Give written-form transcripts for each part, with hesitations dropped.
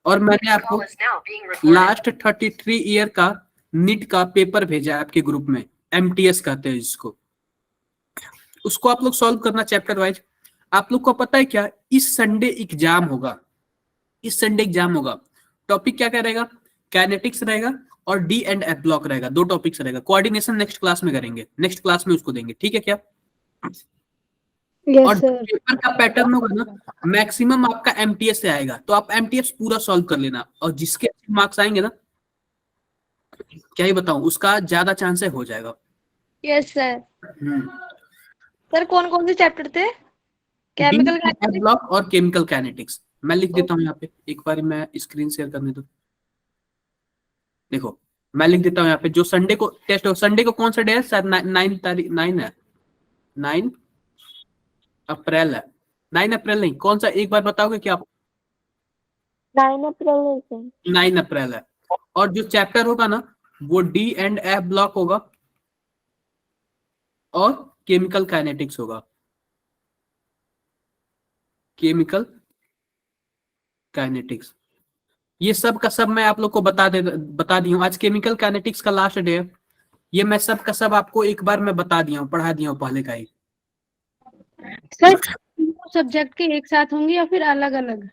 और मैंने आपको लास्ट 33 ईयर का नीट का पेपर भेजा है आपके ग्रुप में, MTS कहते हैं जिसको, उसको आप लोग सॉल्व करना चैप्टर वाइज। आप लोग को पता है क्या, इस संडे एग्जाम होगा, इस संडे एग्जाम होगा। टॉपिक क्या क्या रहेगा, काइनेटिक्स रहेगा और डी एंड एफ ब्लॉक रहेगा, दो टॉपिक्स रहेगा। कोऑर्डिनेशन नेक्स्ट क्लास में करेंगे, नेक्स्ट क्लास में उसको देंगे, ठीक है क्या? और पेपर का पैटर्न होगा ना, मैक्सिमम आपका MTS से आएगा, तो आप MTS पूरा सॉल्व कर लेना, और जिसके मार्क्स आएंगे ना, क्या ही बताऊं, उसका ज्यादा चांस है हो जाएगा। Yes sir. सर कौन कौन से चैप्टर थे? केमिकल ब्लॉक और केमिकल काइनेटिक्स। मैं लिख देता हूँ यहाँ पे, एक बार मैं स्क्रीन शेयर करने दो। देखो मैं लिख देता हूँ यहाँ पे, जो संडे को टेस्ट हो, संडे को कौन सा डे है सर? 9 तारीख, 9 है, 9 अप्रैल है। 9 अप्रैल नहीं, कौन सा, एक बार बताओगे क्या? 9 अप्रैल। 9 अप्रैल है। और जो चैप्टर होगा ना, वो डी एंड एफ ब्लॉक होगा और केमिकल काइनेटिक्स होगा, केमिकल काइनेटिक्स। ये सब का सब मैं आप लोग को बता दी हूँ। आज केमिकल काइनेटिक्स का लास्ट डे है, ये मैं सब का सब आपको एक बार मैं बता दिया हूँ, पढ़ा दिया हूँ पहले का ही। सर सब्जेक्ट के एक साथ होंगे या फिर अलग अलग?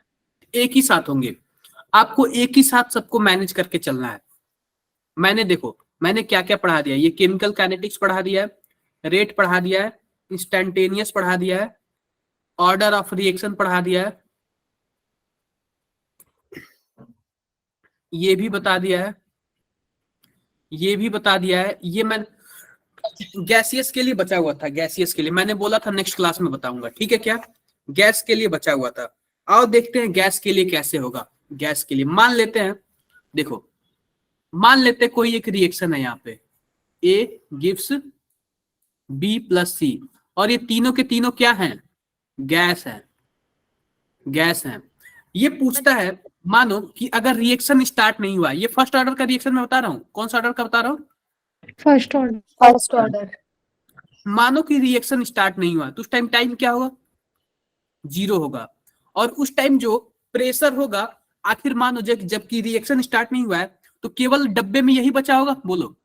एक ही साथ होंगे, आपको एक ही साथ सबको मैनेज करके चलना है। मैंने देखो मैंने क्या क्या पढ़ा दिया, ये केमिकल काइनेटिक्स पढ़ा दिया है, रेट पढ़ा दिया है, इंस्टेंटेनियस पढ़ा दिया है, ऑर्डर ऑफ रिएक्शन पढ़ा दिया है, ये भी बता दिया है, ये भी बता दिया है। ये मैं गैसियस के लिए बचा हुआ था, गैसियस के लिए मैंने बोला था नेक्स्ट क्लास में बताऊंगा, ठीक है क्या? गैस के लिए बचा हुआ था। आओ देखते हैं गैस के लिए कैसे होगा। गैस के लिए मान लेते हैं, देखो मान लेते हैं कोई एक रिएक्शन है यहाँ पे, A gives B plus C, और ये तीनों के तीनों क्या हैं? गैस है, गैस है। ये पूछता है, मानो कि अगर रिएक्शन स्टार्ट नहीं हुआ, ये फर्स्ट ऑर्डर का रिएक्शन मैं बता रहा हूँ, कौन सा ऑर्डर का बता रहा हूँ? First order. मानो कि रिएक्शन स्टार्ट नहीं हुआ, तो उस टाइम टाइम क्या होगा? 0 होगा। और उस टाइम जो प्रेशर होगा, आखिर मानो जबकि रिएक्शन स्टार्ट नहीं हुआ है, तो केवल डब्बे में यही बचा होगा, बोलो।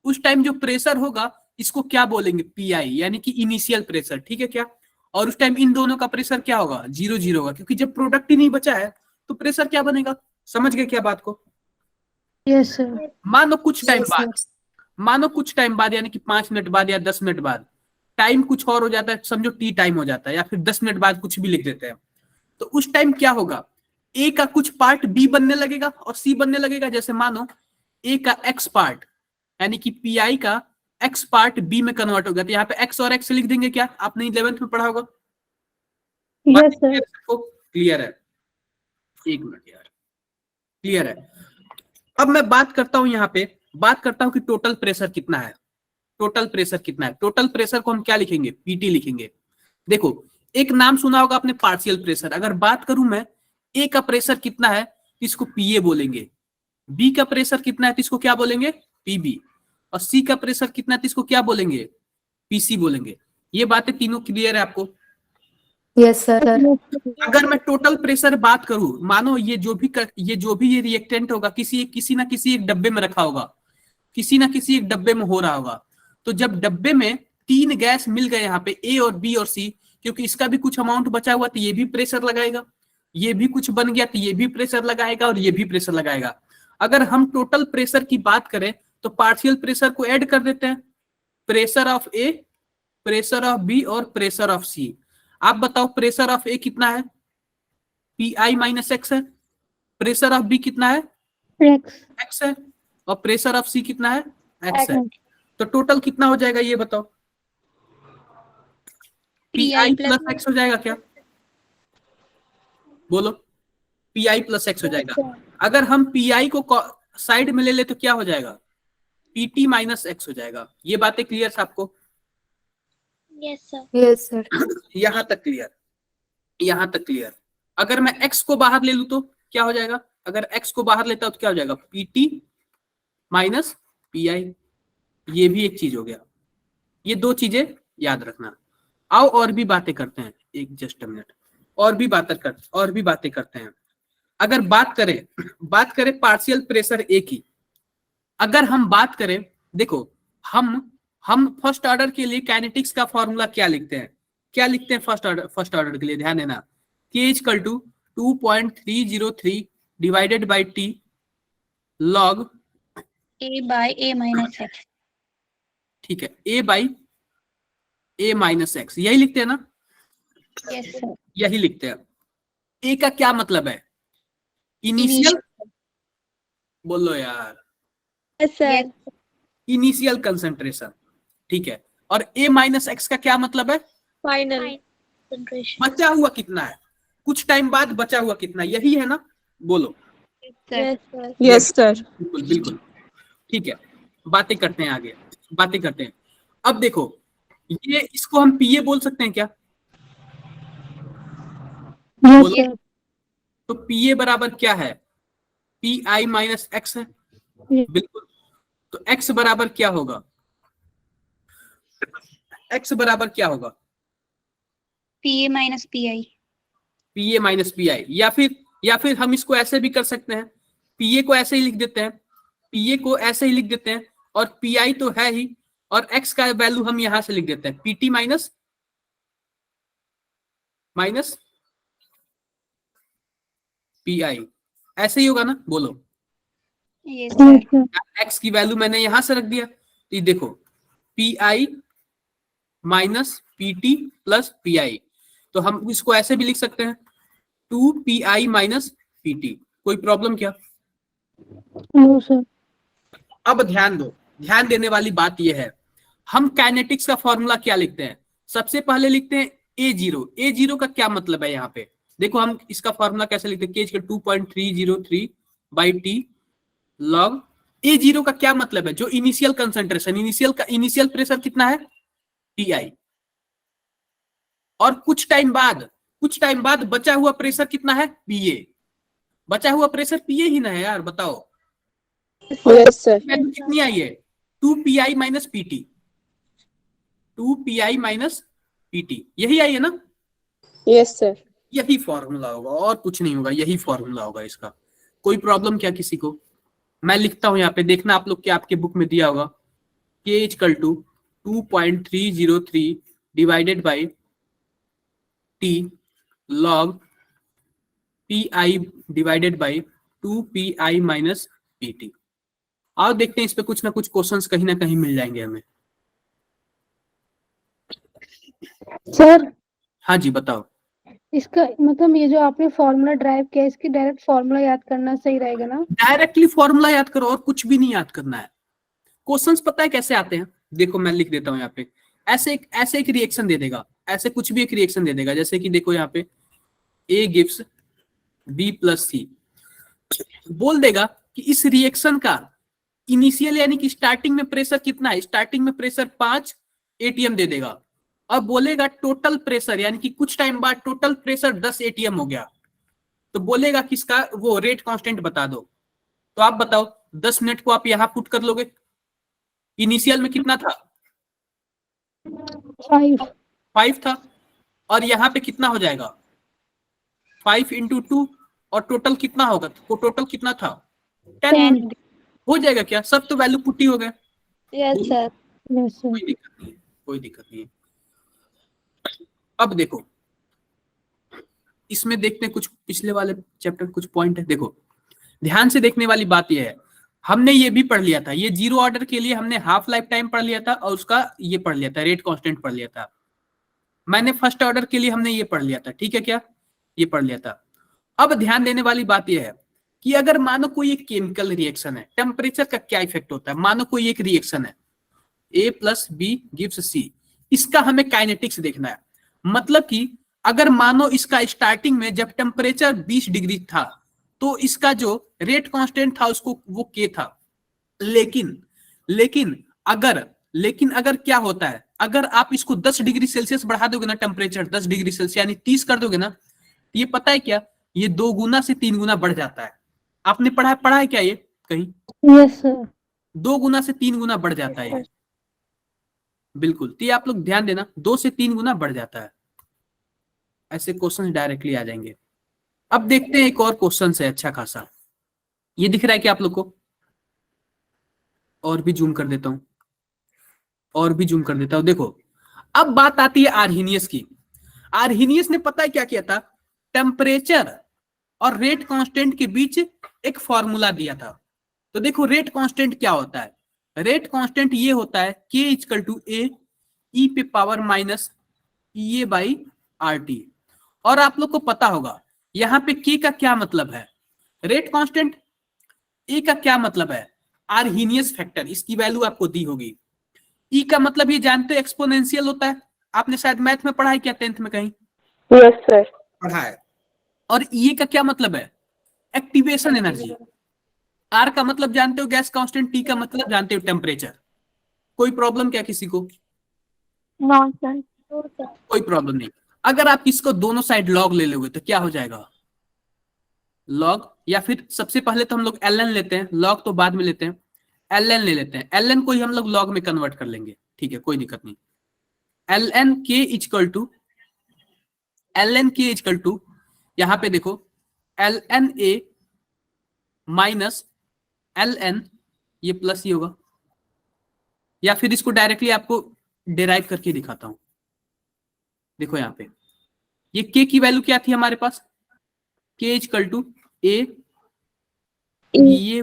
उस टाइम जो प्रेशर होगा, इसको क्या बोलेंगे? PI, यानी कि इनिशियल प्रेशर, ठीक है क्या? और उस टाइम इन दोनों का प्रेशर क्या होगा? 0 0 होगा, क्योंकि जब प्रोडक्ट ही नहीं बचा है तो प्रेशर क्या बनेगा? समझ गए क्या बात को? Yes sir. मानो कुछ टाइम बाद, मानो कुछ टाइम बाद, यानी कि 5 मिनट बाद या 10 मिनट बाद टाइम कुछ और हो जाता है, समझो T टाइम हो जाता है, या फिर 10 मिनट बाद कुछ भी लिख देते हैं, तो उस टाइम क्या होगा? A का कुछ पार्ट B बनने लगेगा और C बनने लगेगा। जैसे मानो A का X पार्ट, यानी कि PI का X पार्ट B में कन्वर्ट होगा, तो यहाँ पे X और X लिख देंगे, क्या आपने 11th में पढ़ा होगा? Yes sir. क्लियर है? एक मिनट यार, क्लियर है? अब मैं बात करता हूं, यहाँ पे बात करता हूं कि टोटल प्रेशर कितना है। टोटल प्रेशर कितना है? टोटल प्रेशर को हम क्या लिखेंगे? PT लिखेंगे। देखो एक नाम सुना होगा आपने, पार्शियल प्रेशर। अगर बात करूं मैं, A का प्रेशर कितना है तो इसको PA बोलेंगे, B का प्रेशर कितना है तो इसको क्या बोलेंगे? PB, और C का प्रेशर कितना है तो इसको क्या बोलेंगे? PC बोलेंगे। ये बातें तीनों क्लियर है आपको? Yes sir. अगर मैं टोटल प्रेशर बात करूं, मानो ये जो भी ये रिएक्टेंट होगा, किसी ना किसी एक डब्बे में रखा होगा, किसी ना किसी एक डब्बे में हो रहा होगा। तो जब डब्बे में 3 गैस मिल गए, यहाँ पे A और B और C, क्योंकि इसका भी कुछ अमाउंट बचा हुआ तो ये भी प्रेशर लगाएगा, ये भी कुछ बन गया तो ये भी प्रेशर लगाएगा, और ये भी प्रेशर लगाएगा। अगर हम टोटल प्रेशर की बात करें तो पार्शियल प्रेशर को ऐड कर देते हैं, pressure of A, pressure of B और प्रेशर ऑफ C। आप बताओ प्रेशर ऑफ A कितना है? PI माइनस X है। प्रेशर ऑफ B कितना है? X है। और प्रेशर ऑफ C कितना है? X है। तो टोटल कितना हो जाएगा ये बताओ? PI प्लस X हो जाएगा क्या? बोलो, PI प्लस X हो जाएगा। अगर हम PI को साइड में ले ले तो क्या हो जाएगा? PT माइनस X हो जाएगा। ये बातें क्लियर है आपको? Yes sir. Yes sir. यहां तक क्लियर? यहां तक क्लियर? अगर मैं X को बाहर ले लूं तो क्या हो जाएगा? अगर X को बाहर लेता हूं तो क्या हो जाएगा? PT minus PI। ये भी एक चीज हो गया। ये दो चीजें याद रखना। आओ और भी बातें करते हैं, एक जस्ट मिनट, और भी बातें करते हैं। अगर बात करें पार्शियल प्रेशर ए की, अगर हम बात करें, देखो हम फर्स्ट ऑर्डर के लिए काइनेटिक्स का फॉर्मूला क्या लिखते हैं फर्स्ट ऑर्डर के लिए, ध्यान देना, K equal to 2.303 divided by T log A by A minus X। ठीक है, A by A minus x, यही लिखते हैं ना, यस सर। यही लिखते हैं। ए का क्या मतलब है? इनिशियल, बोलो यार, यस सर। इनिशियल कंसंट्रेशन, ठीक है। और ए माइनस एक्स का क्या मतलब है? Final concentration. बचा हुआ कितना है, कुछ टाइम बाद बचा हुआ कितना है, यही है ना, बोलो। Yes sir. Yes sir. बिल्कुल बिल्कुल, ठीक है। बातें करते हैं आगे, बातें करते हैं। अब देखो, ये इसको हम पीए बोल सकते हैं क्या? Yes sir. तो पीए बराबर क्या है? पी आई माइनस एक्स है, बिल्कुल। तो एक्स बराबर क्या होगा? एक्स बराबर क्या होगा? PA minus PI. PA minus P I, या फिर हम इसको ऐसे भी कर सकते हैं, पीए को ऐसे ही लिख देते हैं, पीए को ऐसे ही लिख देते हैं, और पीआई तो है ही, और एक्स का वैल्यू हम यहां से लिख देते हैं, पीटी माइनस पीआई, ऐसे ही होगा ना, बोलो। Yes sir. एक्स की वैल्यू मैंने यहां से रख दिया, तो ये देखो P I minus PT plus pi, तो हम इसको ऐसे भी लिख सकते हैं, 2 PI माइनस पीटी। कोई प्रॉब्लम क्या? No sir. अब ध्यान दो, ध्यान देने वाली बात यह है, हम काइनेटिक्स का फॉर्मूला क्या लिखते हैं? सबसे पहले लिखते हैं A0 का क्या मतलब है? यहाँ पे देखो हम इसका फॉर्मूला कैसे लिखते हैं, K 2.303 by T log A0 का क्या मतलब है? जो इनिशियल कंसंट्रेशन, इनिशियल प्रेशर कितना है? Ti, और कुछ टाइम बाद बचा हुआ प्रेशर कितना है? पीए। बचा हुआ प्रेशर पीए ही ना है यार, बताओ। Yes sir. वैल्यू कितनी आई है? 2 PI minus PT, 2 PI minus PT, यही आई है ना? Yes sir. यही फॉर्मूला होगा, और कुछ नहीं होगा, यही फॉर्मूला होगा इसका। कोई प्रॉब्लम क्या किसी को? मैं लिखता हूं यहाँ पे, देखना आप लोग क्या आपके बुक में दिया होगा, K equal to 2.303 divided by T log PI divided by 2 PI minus PT. आओ देखते हैं इस पे कुछ ना कुछ क्वेश्चंस कहीं ना कहीं मिल जाएंगे हमें। सर हाँ जी बताओ। इसका मतलब ये जो आपने फॉर्मूला ड्राइव किया, इसकी डायरेक्ट फॉर्मूला याद करना सही रहेगा ना? डायरेक्टली फॉर्मूला याद करो, और कुछ भी नहीं याद करना है। क्वेश्चंस पता है कैसे आते हैं? देखो मैं लिख देता हूं यहाँ पे, ऐसे एक रिएक्शन दे देगा, ऐसे कुछ भी एक रिएक्शन दे देगा, जैसे कि देखो यहाँ पे A gives B plus C, बोल देगा कि इस रिएक्शन का इनिशियल यानी कि स्टार्टिंग में प्रेशर कितना है? स्टार्टिंग में प्रेशर 5 ATM दे देगा। अब बोलेगा टोटल प्रेशर, यानी कि कुछ टाइम बाद टोटल प्रेशर 10 ATM हो गया, तो बोलेगा कि इसका वो रेट कांस्टेंट बता दो। तो आप बताओ 10 मिनट को आप यहां पुट कर लोगे, इनिशियल में कितना था? 5 था, और यहां पे कितना हो जाएगा? 5 इंटू 2, और टोटल कितना होगा? टोटल कितना था? 10 हो जाएगा क्या? सब तो वैल्यू पुट ही हो गया। Yes sir. कोई दिक्कत नहीं है, कोई दिक्कत नहीं है। अब देखो इसमें देखते हैं कुछ पिछले वाले चैप्टर कुछ पॉइंट है, देखो ध्यान से देखने वाली बात यह है, हमने ये भी पढ़ लिया था, ये जीरो ऑर्डर के लिए हमने हाफ लाइफ टाइम पढ़ लिया था, और उसका ये पढ़ लिया था, रेट कांस्टेंट पढ़ लिया था। मैंने फर्स्ट ऑर्डर के लिए हमने ये पढ़ लिया था, ठीक है क्या? ये पढ़ लिया था। अब ध्यान देने वाली बात यह है कि अगर मानो कोई एक केमिकल रिएक्शन है, टेम्परेचर का क्या इफेक्ट होता है? मानो कोई एक रिएक्शन है, A plus B gives C, इसका हमें काइनेटिक्स देखना है। मतलब कि अगर मानो इसका स्टार्टिंग में जब टेम्परेचर 20 डिग्री था, तो इसका जो रेट कांस्टेंट था उसको वो K था। लेकिन अगर क्या होता है, अगर आप इसको 10 डिग्री सेल्सियस बढ़ा दोगे ना, टेम्परेचर 10 डिग्री सेल्सियस यानी 30 कर दोगे ना, ये पता है क्या, ये 2 गुना से 3 गुना बढ़ जाता है। आपने पढ़ा है क्या ये कहीं? Yes sir. 2 गुना से 3 गुना बढ़ जाता है ये, बिल्कुल। तो ये आप लोग ध्यान देना, 2 से 3 गुना बढ़ जाता है। ऐसे क्वेश्चन डायरेक्टली आ जाएंगे। अब देखते हैं एक और क्वेश्चन है अच्छा खासा। ये दिख रहा है क्या आप लोग को? और भी जूम कर देता हूं, और भी जूम कर देता हूं। देखो अब बात आती है आर्हीनियस की। आर्हीनियस ने पता है क्या किया था? टेम्परेचर और रेट कांस्टेंट के बीच एक फॉर्मूला दिया था। तो देखो रेट कांस्टेंट क्या होता है? रेट कांस्टेंट ये होता है K इक्वल टू ए ई पे power minus E A by R T. और आप लोग को पता होगा यहाँ पे K का क्या मतलब है, रेट कांस्टेंट, ए का क्या मतलब है, आर्हीनियस फैक्टर, इसकी वैल्यू आपको दी होगी। ई का मतलब ये जानते हो एक्सपोनेंशियल होता है, आपने शायद मैथ में पढ़ा है क्या 10th में कहीं? Yes, sir. पढ़ा है। और ई का क्या मतलब है? Activation energy. आर का मतलब जानते हो गैस कांस्टेंट, टी का मतलब जानते हो टेम्परेचर। कोई प्रॉब्लम क्या किसी को? No sir. कोई प्रॉब्लम नहीं। अगर आप इसको दोनों साइड लॉग ले लोगे तो क्या हो जाएगा? लॉग, या फिर सबसे पहले तो हम लोग एल एन लेते हैं, लॉग तो बाद में लेते हैं, एल एन ले लेते हैं। एल एन को ही हम लोग लॉग में कन्वर्ट कर लेंगे, ठीक है, कोई दिक्कत नहीं। L N K equal to, L N K equal to, यहां पे देखो L N A minus L N, ये प्लस ही होगा, या फिर इसको डायरेक्टली आपको डिराइव करके दिखाता हूं। देखो यहां पे ये के की वैल्यू क्या थी हमारे पास? के इक्वल टू ए ये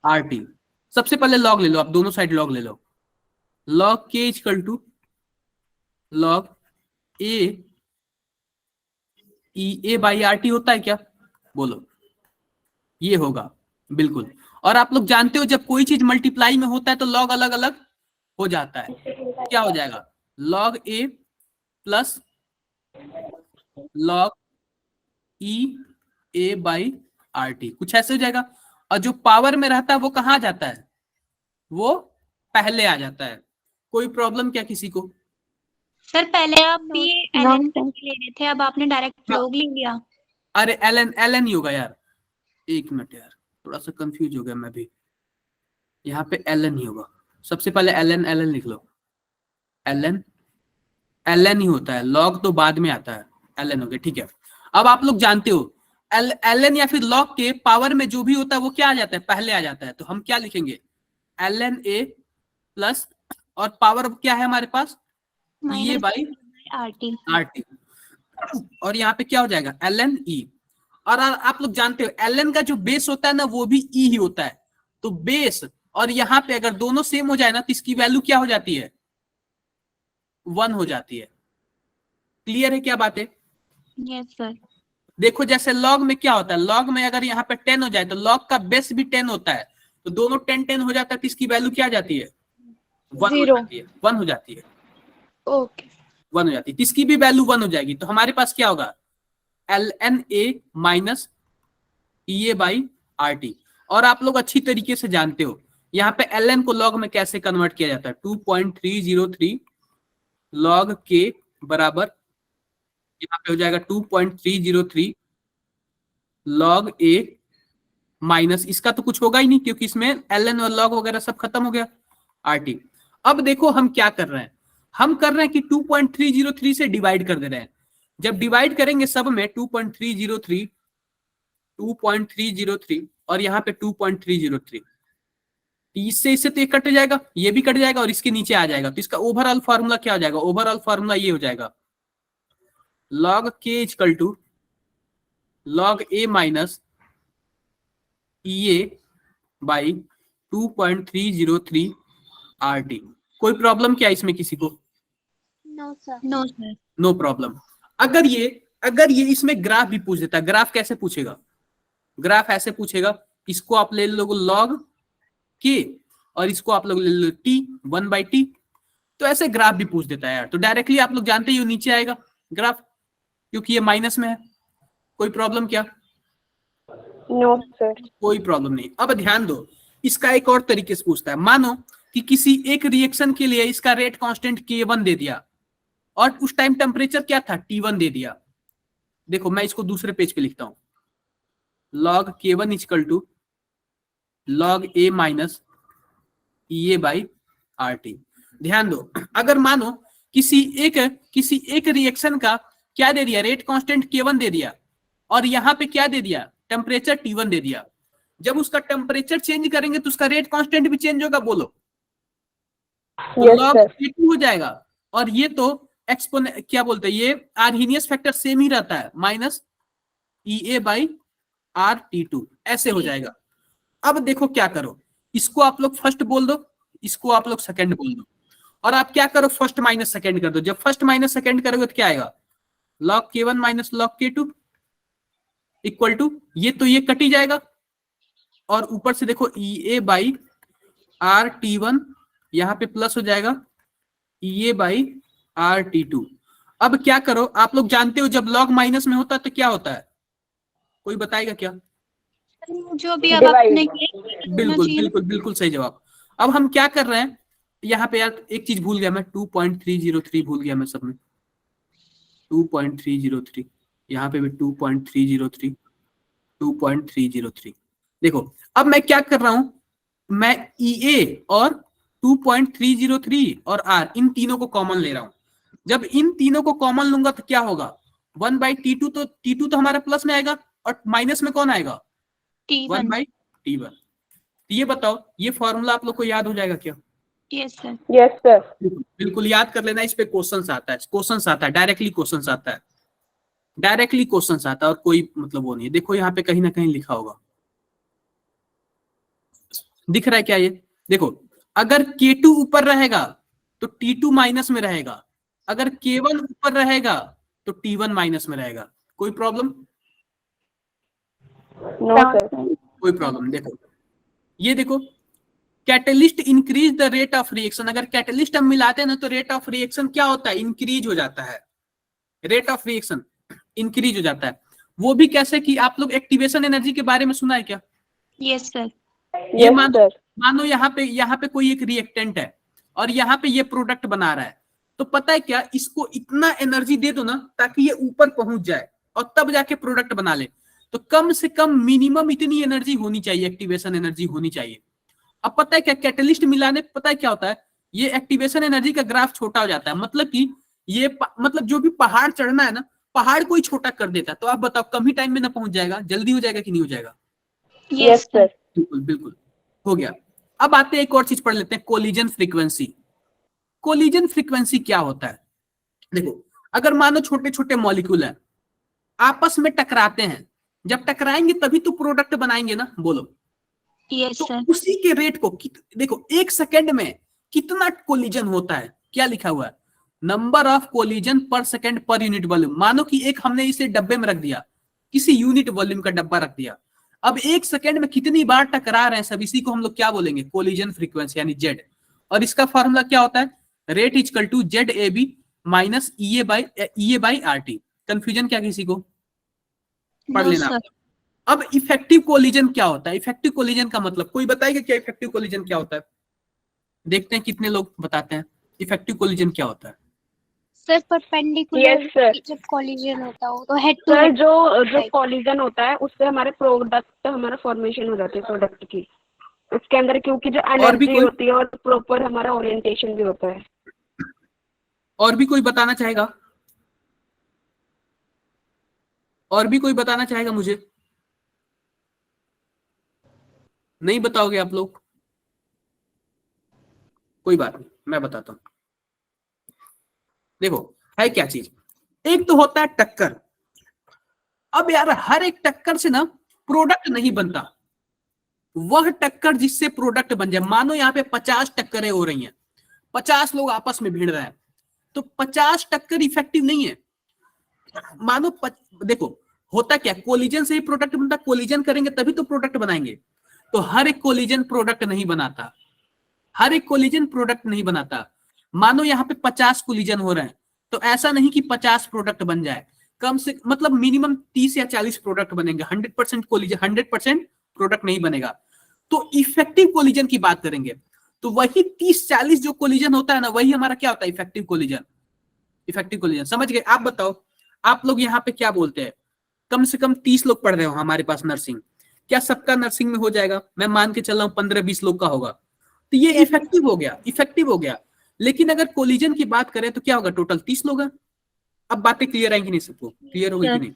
आर टी। सबसे पहले लॉग ले लो, आप दोनों साइड लॉग ले लो। Log K equal to log A E A by R T होता है क्या? बोलो, ये होगा बिल्कुल। और आप लोग जानते हो जब कोई चीज मल्टीप्लाई में होता है तो लॉग अलग अलग हो जाता है। क्या हो जाएगा? Log A plus log E A by R T, कुछ ऐसे हो जाएगा। और जो पावर में रहता है वो कहाँ जाता है? वो पहले आ जाता है। कोई प्रॉब्लम क्या किसी को? सर पहले आप ये नो एलएन सर। ले रहे थे, अब आपने डायरेक्ट लॉग ले लिया। अरे एल एन ही होगा यार, एक मिनट यार, थोड़ा सा कंफ्यूज हो गया मैं भी। यहाँ पे एल एन ही होगा। सबसे पहले एल एन लिख लो। एल एन ही होता है, लॉग तो बाद में आता है। एल एन हो गया, ठीक है। अब आप लोग जानते हो एल एन या फिर लॉग के पावर में जो भी होता है वो क्या आ जाता है? पहले आ जाता है। तो हम क्या लिखेंगे? एल एन ए प्लस, और पावर क्या है हमारे पास? ये by R T. R T. और यहाँ पे क्या हो जाएगा? L N E. और आप लोग जानते हो एल एन का जो बेस होता है ना वो भी ई ही होता है। तो बेस और यहाँ पे अगर दोनों सेम हो जाए ना तो इसकी वैल्यू क्या हो जाती है? 1 हो जाती है। क्लियर है क्या बातें? Yes sir. देखो जैसे लॉग में क्या होता है, लॉग में अगर यहाँ पे 10 हो जाए तो लॉग का बेस भी 10 होता है, तो दोनों 10 हो जाता है तो इसकी वैल्यू क्या आ जाती है? 1 हो जाती है। 1 हो जाती है। Okay. 1 हो जाती है, इसकी भी वैल्यू 1 हो जाएगी। तो हमारे पास क्या होगा? L N A minus E A by R T. और आप लोग अच्छी तरीके से जानते हो यहाँ पे एल एन को लॉग में कैसे कन्वर्ट किया जाता है। 2.303 लॉग के बराबर यहाँ पे हो जाएगा 2.303 लॉग ए माइनस, इसका तो कुछ होगा ही नहीं क्योंकि इसमें एल एन और लॉग वगैरह सब खत्म हो गया, आर टी। अब देखो हम क्या कर रहे हैं, हम कर रहे हैं कि 2.303 से डिवाइड कर दे रहे हैं। जब डिवाइड करेंगे सब में 2.303 और यहाँ पे 2.303, इससे इससे तो ये कट जाएगा, ये भी कट जाएगा और इसके नीचे आ जाएगा। तो इसका ओवरऑल फार्मूला क्या हो जाएगा? ओवरऑल फार्मूला ये हो जाएगा log K equal to log A minus E A by 2.303 R T. कोई प्रॉब्लम क्या इसमें किसी को? No sir. No sir. No problem. अगर ये इसमें ग्राफ भी पूछ देता, ग्राफ कैसे पूछेगा? ग्राफ ऐसे पूछेगा, इसको आप ले लो लॉग के और इसको आप लोग ले लो टी 1/t। तो ऐसे ग्राफ भी पूछ देता है यार। तो डायरेक्टली आप लोग जानते ही नीचे आएगा ग्राफ, क्योंकि ये माइनस में है। कोई प्रॉब्लम क्या? No, sir. कोई प्रॉब्लम नहीं। अब ध्यान दो, इसका एक और तरीके से पूछता है। मानो कि किसी एक रिएक्शन के लिए इसका रेट कांस्टेंट K1 दे दिया और उस टाइम टेम्परेचर क्या था? T1 दे दिया। देखो मैं इसको दूसरे पेज पे लिखता हूं, log K1 equal to log A minus E A by R T. ध्यान दो, अगर मानो किसी एक रिएक्शन का क्या दे दिया? रेट कांस्टेंट K1 दे दिया और यहाँ पे क्या दे दिया, टेम्परेचर T1 दे दिया। जब उसका टेम्परेचर चेंज करेंगे तो उसका रेट कांस्टेंट भी चेंज होगा, बोलो, तो Yes, log sir. K2 हो जाएगा। और ये तो क्या बोलते हैं, ये आर्हीनियस फैक्टर सेम ही रहता है, माइनस EA/RT2 ऐसे हो जाएगा। अब देखो क्या करो, इसको आप लोग फर्स्ट बोल दो, इसको आप लोग सेकंड बोल दो, और आप क्या करो, फर्स्ट माइनस सेकंड कर दो। जब फर्स्ट माइनस सेकंड करोगे तो क्या आएगा, log K1 minus log K2 equal to, ये तो ये कट ही जाएगा, और ऊपर से देखो EA/RT1 यहां पे प्लस हो जाएगा EA/RT2। अब क्या करो, आप लोग जानते हो जब log माइनस में होता है तो क्या होता है, कोई बताएगा क्या? जो भी अब आपने बिल्कुल बिल्कुल बिल्कुल सही जवाब। अब हम क्या कर रहे हैं यहाँ पे, यार एक चीज भूल गया मैं, 2.303 भूल गया मैं सब में, 2.303, यहाँ पे भी 2.303, 2.303। देखो अब मैं क्या कर रहा हूं, मैं EA और 2.303 और R इन तीनों को कॉमन ले रहा हूं। जब इन तीनों को कॉमन लूंगा तो क्या होगा, 1/T2, तो T2 तो हमारा प्लस में आएगा, और माइनस में कौन आएगा, T1। 1/T1। ये बताओ, ये फॉर्मूला आप लोग को याद हो जाएगा क्या? Yes sir. Yes, sir. बिल्कुल याद कर लेना, इस पे क्वेश्चंस आता है, क्वेश्चंस आता है, डायरेक्टली क्वेश्चंस आता है, डायरेक्टली क्वेश्चंस आता है, और कोई मतलब वो नहीं है। देखो यहाँ पे कहीं ना कहीं लिखा होगा, दिख रहा है क्या ये, देखो अगर K2 ऊपर रहेगा तो T2 माइनस में रहेगा, अगर K1 ऊपर रहेगा तो T1 माइनस में रहेगा। कोई प्रॉब्लम? No, sir. कोई प्रॉब्लम। देखो ये देखो, catalyst increase the rate of reaction, अगर कैटलिस्ट हम मिलाते हैं ना तो रेट ऑफ रिएक्शन क्या होता है, इंक्रीज हो जाता है, रेट ऑफ रिएक्शन इंक्रीज हो जाता है। वो भी कैसे कि आप लोग एक्टिवेशन एनर्जी के बारे में सुना है क्या? Yes sir. ये Yes, sir. मानो यहाँ पे कोई एक रिएक्टेंट है और यहाँ पे ये प्रोडक्ट बना रहा है, तो पता है क्या, इसको इतना एनर्जी दे दो ना ताकि ये ऊपर पहुंच जाए और तब जाके प्रोडक्ट बना ले। तो कम से कम मिनिमम इतनी एनर्जी होनी चाहिए, एक्टिवेशन एनर्जी होनी चाहिए। अब पता है क्या, कैटलिस्ट मिलाने पता है क्या होता है, ये एक्टिवेशन एनर्जी का ग्राफ छोटा हो जाता है, मतलब कि ये मतलब जो भी पहाड़ चढ़ना है ना, पहाड़ को ही छोटा कर देता है। तो आप बताओ कम ही टाइम में ना पहुंच जाएगा, जल्दी हो जाएगा कि नहीं हो जाएगा? Yes, sir. बिल्कुल बिल्कुल हो गया। अब आते हैं एक और चीज पढ़ लेते हैं, कोलिजन फ्रीक्वेंसी। कोलिजन फ्रीक्वेंसी क्या होता है? देखो अगर मानो छोटे छोटे मॉलिक्यूल है आपस में टकराते हैं, जब टकराएंगे तभी तो प्रोडक्ट बनाएंगे ना, बोलो। यस तो सर। उसी के रेट को देखो, एक सेकंड में कितना कोलिजन होता है, क्या लिखा हुआ है, नंबर ऑफ कोलिजन पर सेकंड पर यूनिट वॉल्यूम। मानो कि एक हमने इसे डब्बे में रख दिया, किसी यूनिट वॉल्यूम का डब्बा रख दिया, अब एक सेकंड में कितनी बार टकरा रहे हैं सब, इसी को हम लोग क्या बोलेंगे, कोलिजन फ्रीक्वेंसी यानी जेड। और इसका फॉर्मूला क्या होता है, rate equal to ZAB minus EA/RT। Confusion क्या किसी को? पढ़ नो लेना। सर। अब इफेक्टिव कोलिजन क्या होता है? इफेक्टिव कोलिजन का मतलब कोई बताएगा क्या, इफेक्टिव कोलिजन क्या होता है? देखते हैं कितने लोग बताते हैं इफेक्टिव कोलिजन क्या होता है। Sir perpendicular Yes, sir. जब कॉलिजन होता हो तो हेड टू सर हेड जो कॉलिजन होता है उससे हमारे प्रोडक्ट हमारा फॉर्मेशन हो जाती है प्रोडक्ट की, उसके अंदर क्योंकि जो और भी एनर्जी कोई? होती है और प्रॉपर हमारा ओरिएंटेशन भी होता है। और भी कोई बताना चाहेगा? और भी कोई बताना चाहेगा मुझे? नहीं बताओगे आप लोग? कोई बात नहीं, मैं बताता हूं। देखो है क्या चीज, एक तो होता है टक्कर। अब यार हर एक टक्कर से ना प्रोडक्ट नहीं बनता, वह टक्कर जिससे प्रोडक्ट बन जाए। मानो यहाँ पे 50 टक्करें हो रही हैं, 50 लोग आपस में भिड़ रहे हैं, तो 50 टक्कर इफेक्टिव नहीं है। मानो देखो होता क्या, कोलिजन से ही प्रोडक्ट बनता, कोलिजन करेंगे तभी तो प्रोडक्ट बनाएंगे। तो हर एक कोलिजन प्रोडक्ट नहीं बनाता, हर एक कोलिजन प्रोडक्ट नहीं बनाता। मानो यहाँ पे 50 कोलिजन हो रहे हैं, तो ऐसा नहीं कि 50 प्रोडक्ट बन जाए, कम से मतलब मिनिमम 30 या 40 प्रोडक्ट बनेंगे। 100% कोलिजन, 100% प्रोडक्ट नहीं बनेगा। तो इफेक्टिव कोलिजन की बात करेंगे तो वही 30-40 जो कोलिजन होता है ना, वही हमारा क्या होता है, इफेक्टिव कोलिजन। इफेक्टिव कोलिजन समझ गए? आप बताओ, आप लोग यहाँ पे क्या बोलते हैं, कम से कम 30 लोग पढ़ रहे हो हमारे पास नर्सिंग, क्या सबका नर्सिंग में हो जाएगा? मैं मान के चल रहा हूँ 15-20 लोग का होगा, तो ये इफेक्टिव हो गया, इफेक्टिव हो गया। लेकिन अगर कोलिजन की बात करें तो क्या होगा, टोटल 30 लोग हैं। अब बातें क्लियर आएंगी नहीं सबको? क्लियर होगी कि नहीं?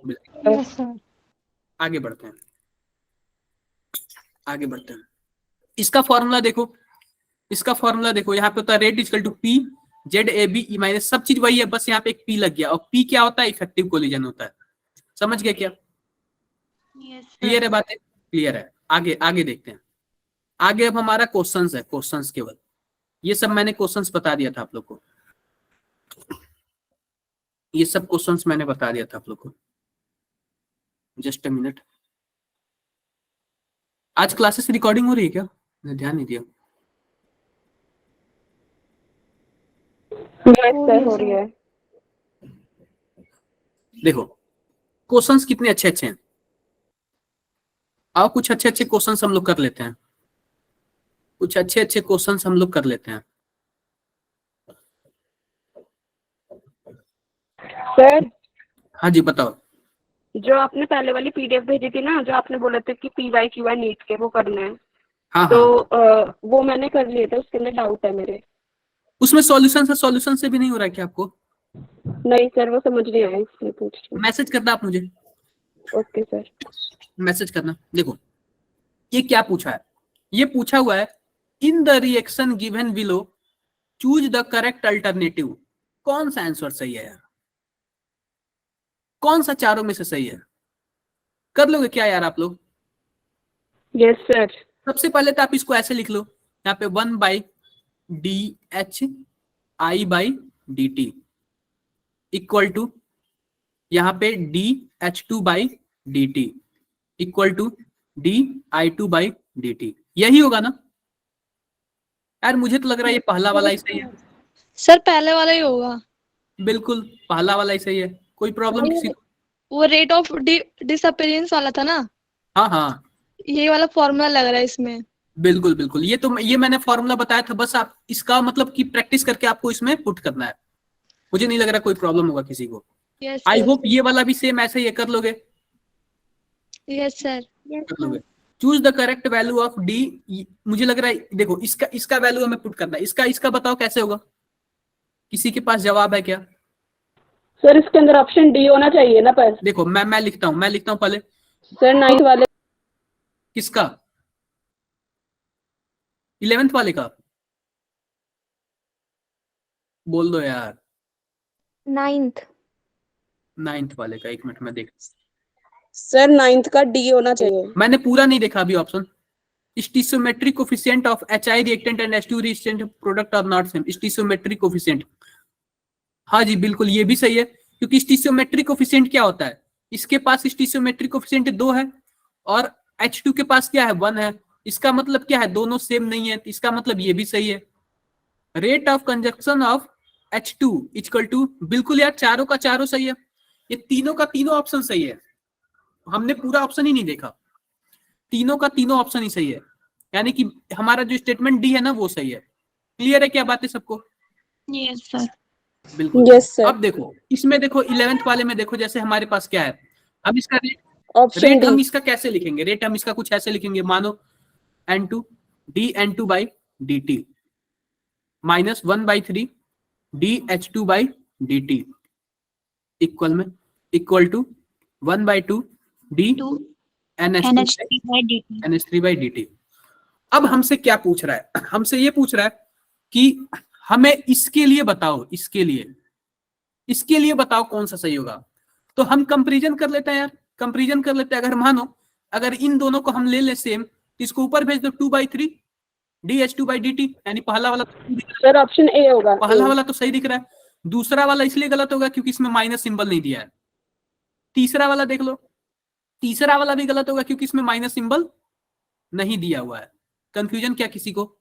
Yes sir. आगे बढ़ते हैं, आगे बढ़ते हैं। इसका फॉर्मूला देखो, इसका फॉर्मूला देखो, यहाँ पे होता है rate equal to P Z A B E minus, सब चीज वही है, बस यहाँ पे एक पी लग गया, और पी क्या होता है, इफेक्टिव कोलिजन होता है। समझ गए क्या? यस क्लियर है बातें? क्लियर है। आगे आगे देखते हैं। आगे अब हमारा क्वेश्चंस है, क्वेश्चंस केवल, ये सब मैंने क्वेश्चंस बता दिया था आप लोग को, ये सब क्वेश्चंस मैंने बता दिया था आप लोग को। Just a minute. आज क्लासेस रिकॉर्डिंग हो रही है क्या? मैंने ध्यान नहीं दिया। यस सर, हो रही है। देखो क्वेश्चंस कितने अच्छे अच्छे हैं, आओ कुछ अच्छे अच्छे क्वेश्चंस हम लोग कर लेते हैं, कुछ अच्छे अच्छे क्वेश्चंस हम लोग कर लेते हैं। सर हाँ जी बताओ। जो आपने पहले वाली पीडीएफ भेजी थी ना, जो आपने बोला था कि PYQY नीट के वो करने हैं, हाँ तो हाँ, वो मैंने कर लिए थे, उसके अंदर डाउट है मेरे। उसमें सॉल्यूशन से, सॉल्यूशन से भी नहीं हो रहा है क्या आपको? नहीं सर, वो समझ नहीं आया, इसलिए पूछ रही हूँ। मैसेज करना आप मुझे, ओके सर। मैसेज करना। देखो ये क्या पूछा है, ये पूछा हुआ है in the reaction given below choose the correct alternative. कौन सा आंसर सही है यार? कौन सा चारों में से सही है? कर लोगे क्या यार आप लोग? Yes sir. सबसे पहले तो आप इसको ऐसे लिख लो, यहाँ पे 1/DHI/dt इक्वल टू यहाँ पे DH2/dt इक्वल टू DI2/dt, यही होगा ना यार? मुझे तो लग रहा है ये पहला वाला ही सही है। सर पहले वाला ही होगा। बिल्कुल पहला वाला ही सही है। कोई प्रॉब्लम किसी को? वो रेट ऑफ डिसअपीयरेंस वाला था ना, हाँ हाँ ये वाला फॉर्मूला लग रहा है इसमें। बिल्कुल बिल्कुल, ये तो ये मैंने फॉर्मूला बताया था, बस आप इसका मतलब कि प्रैक्टिस करके आपको इसमें पुट करना है। मुझे नहीं लग रहा कोई प्रॉब्लम होगा किसी को। Yes I sir. होप ये वाला भी सेम ऐसे ही कर लोगे, यस सर। कर लोगे। Choose the correct value of D, मुझे लग रहा है देखो इसका वैल्यू हमें पुट करना है, इसका बताओ कैसे होगा? किसी के पास जवाब है क्या? सर इसके अंदर ऑप्शन डी होना चाहिए ना, पर देखो मैं लिखता हूँ पहले। सर 9th वाले। किसका? 11th वाले का? बोल दो यार। 9th वाले का, एक मिनट में देख। सर 9th का डी होना चाहिए। मैंने पूरा नहीं देखा अभी option. Stoichiometric coefficient of HI reactant and H2 reactant product are not same. Stoichiometric coefficient, हाँ जी बिल्कुल ये भी सही है, क्योंकि स्टीशियोमेट्रिक कोफिशिएंट क्या होता है, इसके पास स्टीशियोमेट्रिक कोफिशिएंट 2 है और H2 के पास क्या है 1 है, इसका मतलब क्या है दोनों सेम नहीं है, इसका मतलब ये भी सही है। Rate of conjunction of H2 equal to, बिल्कुल यार चारों का चारों सही है, ये तीनों का तीनों ऑप्शन सही है, हमने पूरा ऑप्शन ही नहीं देखा, तीनों का तीनों ऑप्शन ही सही है, यानी कि हमारा जो स्टेटमेंट डी है ना वो सही है। क्लियर है क्या बातें सबको? Yes sir. बिल्कुल। Yes sir. अब देखो इसमें, देखो 11th वाले में देखो, जैसे हमारे पास क्या है, अब इसका ऑप्शन रेट हम डी। इसका कैसे लिखेंगे? रेट हम इसका कुछ ऐसे लिखेंगे, मानो N2 dN2/dt minus 1/3 dH2/dt equal to 1/2 d NH3/dt। अब हमसे क्या पूछ रहा है? हमसे ये पूछ रहा है कि हमें इसके लिए बताओ, इसके लिए बताओ कौन सा सही होगा। तो हम कंपैरिजन कर लेते हैं यार, कंपैरिजन कर लेते हैं। अगर मानो अगर इन दोनों को हम ले ले सेम, तो इसको ऊपर भेज दो 2/3 dH2/dt, यानी पहला वाला सर ऑप्शन ए होगा। पहला वाला तो सही दिख रहा है, दूसरा वाला इसलिए गलत होगा क्योंकि इसमें माइनस सिंबल नहीं दिया है। तीसरा वाला देख लो, तीसरा वाला भी गलत होगा क्योंकि इसमें माइनस सिंबल नहीं दिया हुआ है। कंफ्यूजन क्या किसी को?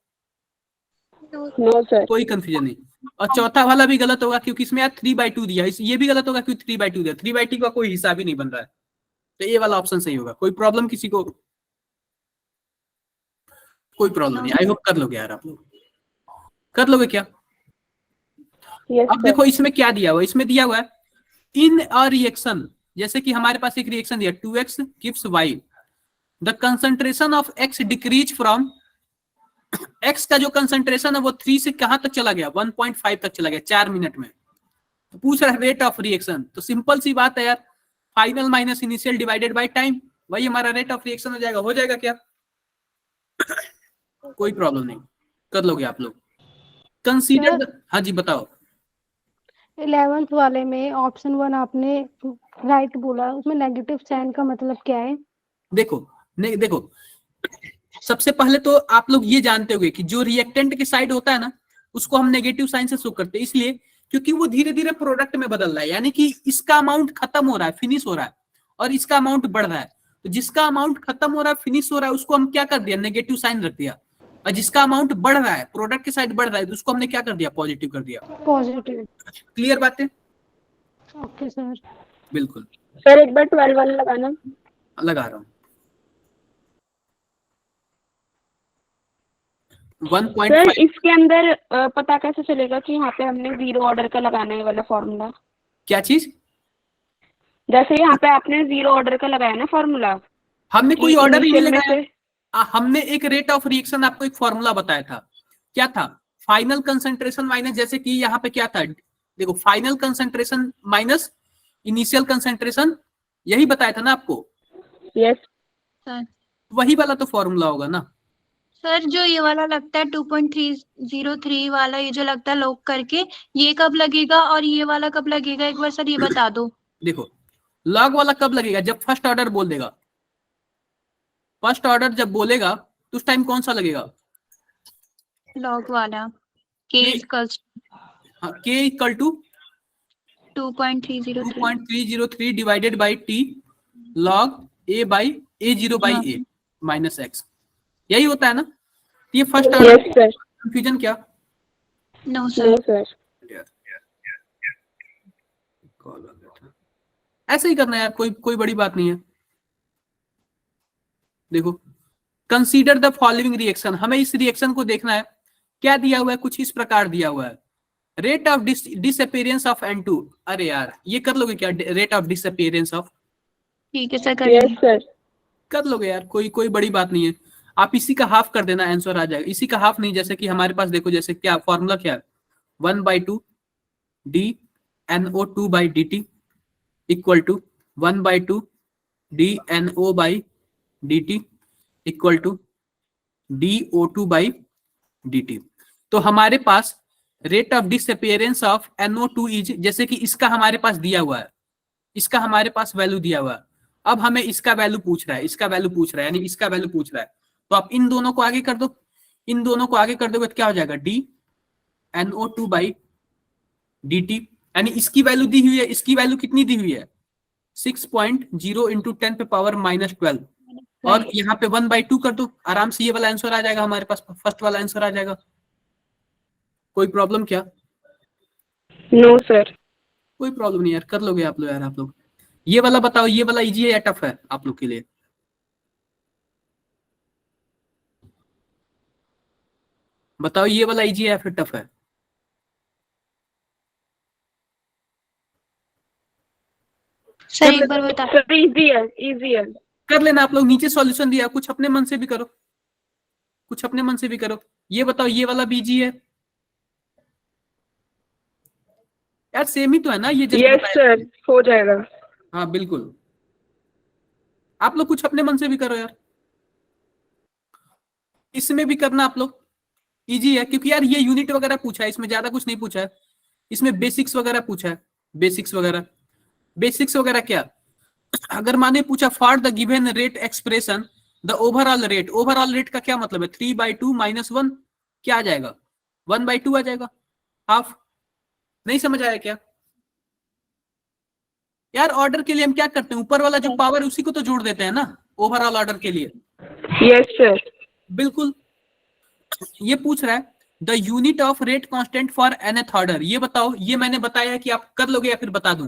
No sir. कोई कंफ्यूजन नहीं। और चौथा वाला भी गलत होगा क्योंकि इसमें यार 3/2 दिया है, ये भी गलत होगा क्योंकि 3/2 दिया, 3/2 का कोई हिसाब ही नहीं बन रहा है, तो ये वाला ऑप्शन सही होगा। कोई प्रॉब्लम किसी को? कोई प्रॉब्लम नहीं। आई होप कर लोगे यार, आप लोग कर लोगे क्या? यस अब देखो इसमें क्या दिया हुआ है, इसमें दिया हुआ है इन अ रिएक्शन, जैसे कि हमारे पास एक रिएक्शन दिया 2x gives y, the concentration of x decrease from, x का जो कंसंट्रेशन है वो 3 से कहां तक चला गया? 1.5 तक चला गया 4 मिनट में। तो पूछ रहा है रेट ऑफ रिएक्शन, तो सिंपल सी बात है यार, final minus initial divided by time, वही हमारा रेट ऑफ रिएक्शन हो जाएगा। हो जाएगा क्या? कोई प्रॉब्लम नहीं, कर लोगे आप लोग। कंसीडर हाँ जी बताओ। 11th वाले में ऑप्शन 1 आपने राइट बोला, उसमें नेगेटिव साइन का मतलब क्या है? देखो देखो, सबसे पहले तो आप लोग ये जानते होंगे कि जो रिएक्टेंट के साइड होता है ना, उसको हम नेगेटिव साइन से शो करते हैं, इसलिए क्योंकि वो धीरे धीरे प्रोडक्ट में बदल रहा है, यानी कि इसका अमाउंट खत्म हो रहा है, फिनिश हो रहा है, और इसका अमाउंट बढ़ रहा है। तो जिसका अमाउंट खत्म हो रहा है, फिनिश हो रहा है, उसको हम क्या कर दिया? नेगेटिव साइन रख दिया। और जिसका अमाउंट बढ़ रहा है, प्रोडक्ट के साइड बढ़ रहा है, तो उसको हमने क्या कर दिया? पॉजिटिव कर दिया। पॉजिटिव। क्लियर बात है? Okay sir. बिल्कुल। सर एक बार 12 वाला लगाना। लगा रहा हूँ। 1.5 सर इसके अंदर पता कैसे चलेगा कि यहाँ पे हमने 0 ऑर्डर का लगाना है वाला फॉर्मूला? क्या चीज? जैसे यहाँ पे आपने 0 ऑर्डर का लगाया ना फॉर्मूला, हमने कोई ऑर्डर ही नहीं इनिशियल में लगाया। हमने एक रेट ऑफ रिएक्शन आपको एक फॉर्मूला बताया था। क्या था? फाइनल कंसंट्रेशन माइनस, जैसे कि यहाँ पे क्या था, देखो final concentration minus initial concentration, यही बताया था ना आपको। Yes sir. वही वाला तो फॉर्मूला होगा ना। सर जो ये वाला लगता है 2.303 वाला, ये जो लगता है लॉक करके, ये कब लगेगा और ये वाला कब लगेगा, एक बार सर ये बता दो। देखो लॉग वाला कब लगेगा? जब फर्स्ट ऑर्डर बोल देगा। फर्स्ट ऑर्डर जब बोलेगा तो उस टाइम कौन सा लगेगा? लॉग वाला k equals k equal to 2.303। 2.303 divided by t log a by a0 by a minus x, यही होता है ना। ये first order. Yes sir. Confusion क्या? No no sir. सर। ऐसे ही करना है यार, कोई बड़ी बात नहीं है। देखो कंसीडर द फॉलोइंग रिएक्शन, हमें इस रिएक्शन को देखना है। क्या दिया हुआ है? कुछ इस प्रकार दिया हुआ है, rate of disappearance of N2। अरे यार ये कर लोगे क्या? Rate of disappearance of. ठीक है सर, कर यस लेंगे। सर। कर लोगे यार, कोई बड़ी बात नहीं है। आप इसी का हाफ कर देना, आंसर आ जाएगा। इसी का हाफ नहीं, जैसे कि हमारे पास देखो, जैसे क्या फॉर्मूला क्या है? 1/2 dNO2 by dt equal to 1/2 dNO by dt equal to DO2 by dt। तो हमारे पास rate of disappearance of NO2 is, जैसे कि इसका हमारे पास दिया हुआ है, इसका हमारे पास वैल्यू दिया हुआ है। अब हमें इसका वैल्यू पूछ रहा है, इसका वैल्यू पूछ रहा है, यानी इसका वैल्यू पूछ रहा है। तो आप इन दोनों को आगे कर दो, इन दोनों को आगे कर दोगे तो क्या हो जाएगा? dNO2 बाई dt, यानी इसकी वैल्यू दी हुई है, इसकी वैल्यू कितनी दी हुई है? 6.0 इंटू 10 पे पावर -12, और यहाँ पे 1/2 कर दो, आराम से ये वाला आंसर आ जाएगा हमारे पास, फर्स्ट वाला आंसर आ जाएगा। कोई प्रॉब्लम क्या? No sir. कोई प्रॉब्लम नहीं यार, कर लोगे आप लोग यार। आप लोग ये वाला बताओ, ये वाला इजी है या टफ है आप लोग के लिए? बताओ ये वाला इजी है या फिर टफ है? सर एक बार बता। सर इजी है, इजी है। कर लेना आप लोग, नीचे सॉल्यूशन दिया, कुछ अपने मन से भी करो, कुछ अपने मन से भी करो। ये बताओ ये वाला भी इजी है यार, सेम ही तो है ना ये। यस सर, हो जाएगा। हाँ बिल्कुल, आप लोग कुछ अपने मन से भी करो यार, इसमें भी करना आप लोग। इजी है क्योंकि यार ये यूनिट वगैरह पूछा है, इसमें ज्यादा कुछ नहीं पूछा है, इसमें बेसिक्स वगैरह पूछा है। बेसिक्स वगैरह क्या? अगर माने पूछा for the given rate expression the overall rate का क्या मतलब है? 3/2 - 1 क्या आ जाएगा? 1/2 आ जाएगा, हाफ। नहीं समझ आया क्या यार? ऑर्डर के लिए हम क्या करते हैं? ऊपर वाला जो पावर है उसी को तो जोड़ देते हैं ना, ओवरऑल ऑर्डर के लिए। Yes sir. बिल्कुल। ये पूछ रहा है the unit of rate constant for nth order. ये बताओ, ये मैंने बताया है कि आप कर लोगे या फिर बता दूं?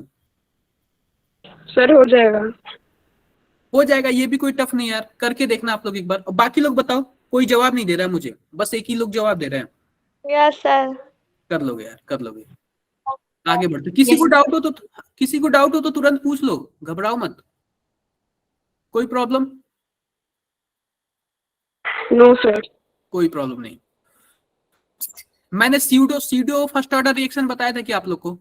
सर हो जाएगा। हो जाएगा, ये भी कोई टफ नहीं यार, करके देखना आप लोग एक बार। बाकी लोग बताओ, कोई जवाब नहीं दे रहा है मुझे, बस एक ही लोग जवाब दे रहे हैं। Yes sir. कर लोगे यार, कर लोगे। आगे बढ़ते। किसी को डाउट हो तो तुरंत पूछ लो, घबराओ मत। कोई प्रॉब्लम? No sir. कोई प्रॉब्लम नहीं। मैंने सीडो फर्स्ट ऑर्डर रिएक्शन बताया था कि आप लोग को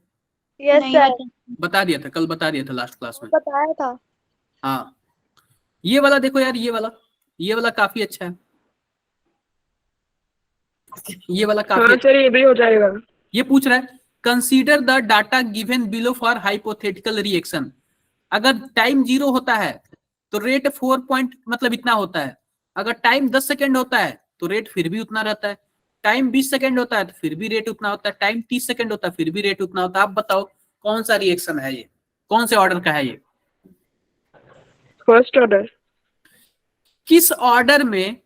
यस नहीं सर, बता दिया था, कल बता दिया था लास्ट क्लास में। बताया था। हाँ, ये वाला देखो यार, ये वाला काफी अच्छा है, ये वाला काफी हाँ अच्छा। सर, ये भी हो जाएगा। ये पूछ रहा है consider the data given below for hypothetical reaction. अगर टाइम 0 होता है तो रेट 4 पॉइंट मतलब इतना होता है, अगर टाइम 10 सेकेंड होता है तो रेट फिर भी उतना रहता है, टाइम 20 सेकेंड होता है तो फिर भी रेट उतना होता है, टाइम 30 सेकेंड होता है फिर भी रेट उतना होता है। आप बताओ कौन सा रिएक्शन है ये, कौन से ऑर्डर का है ये? First order. किस ऑर्डर में,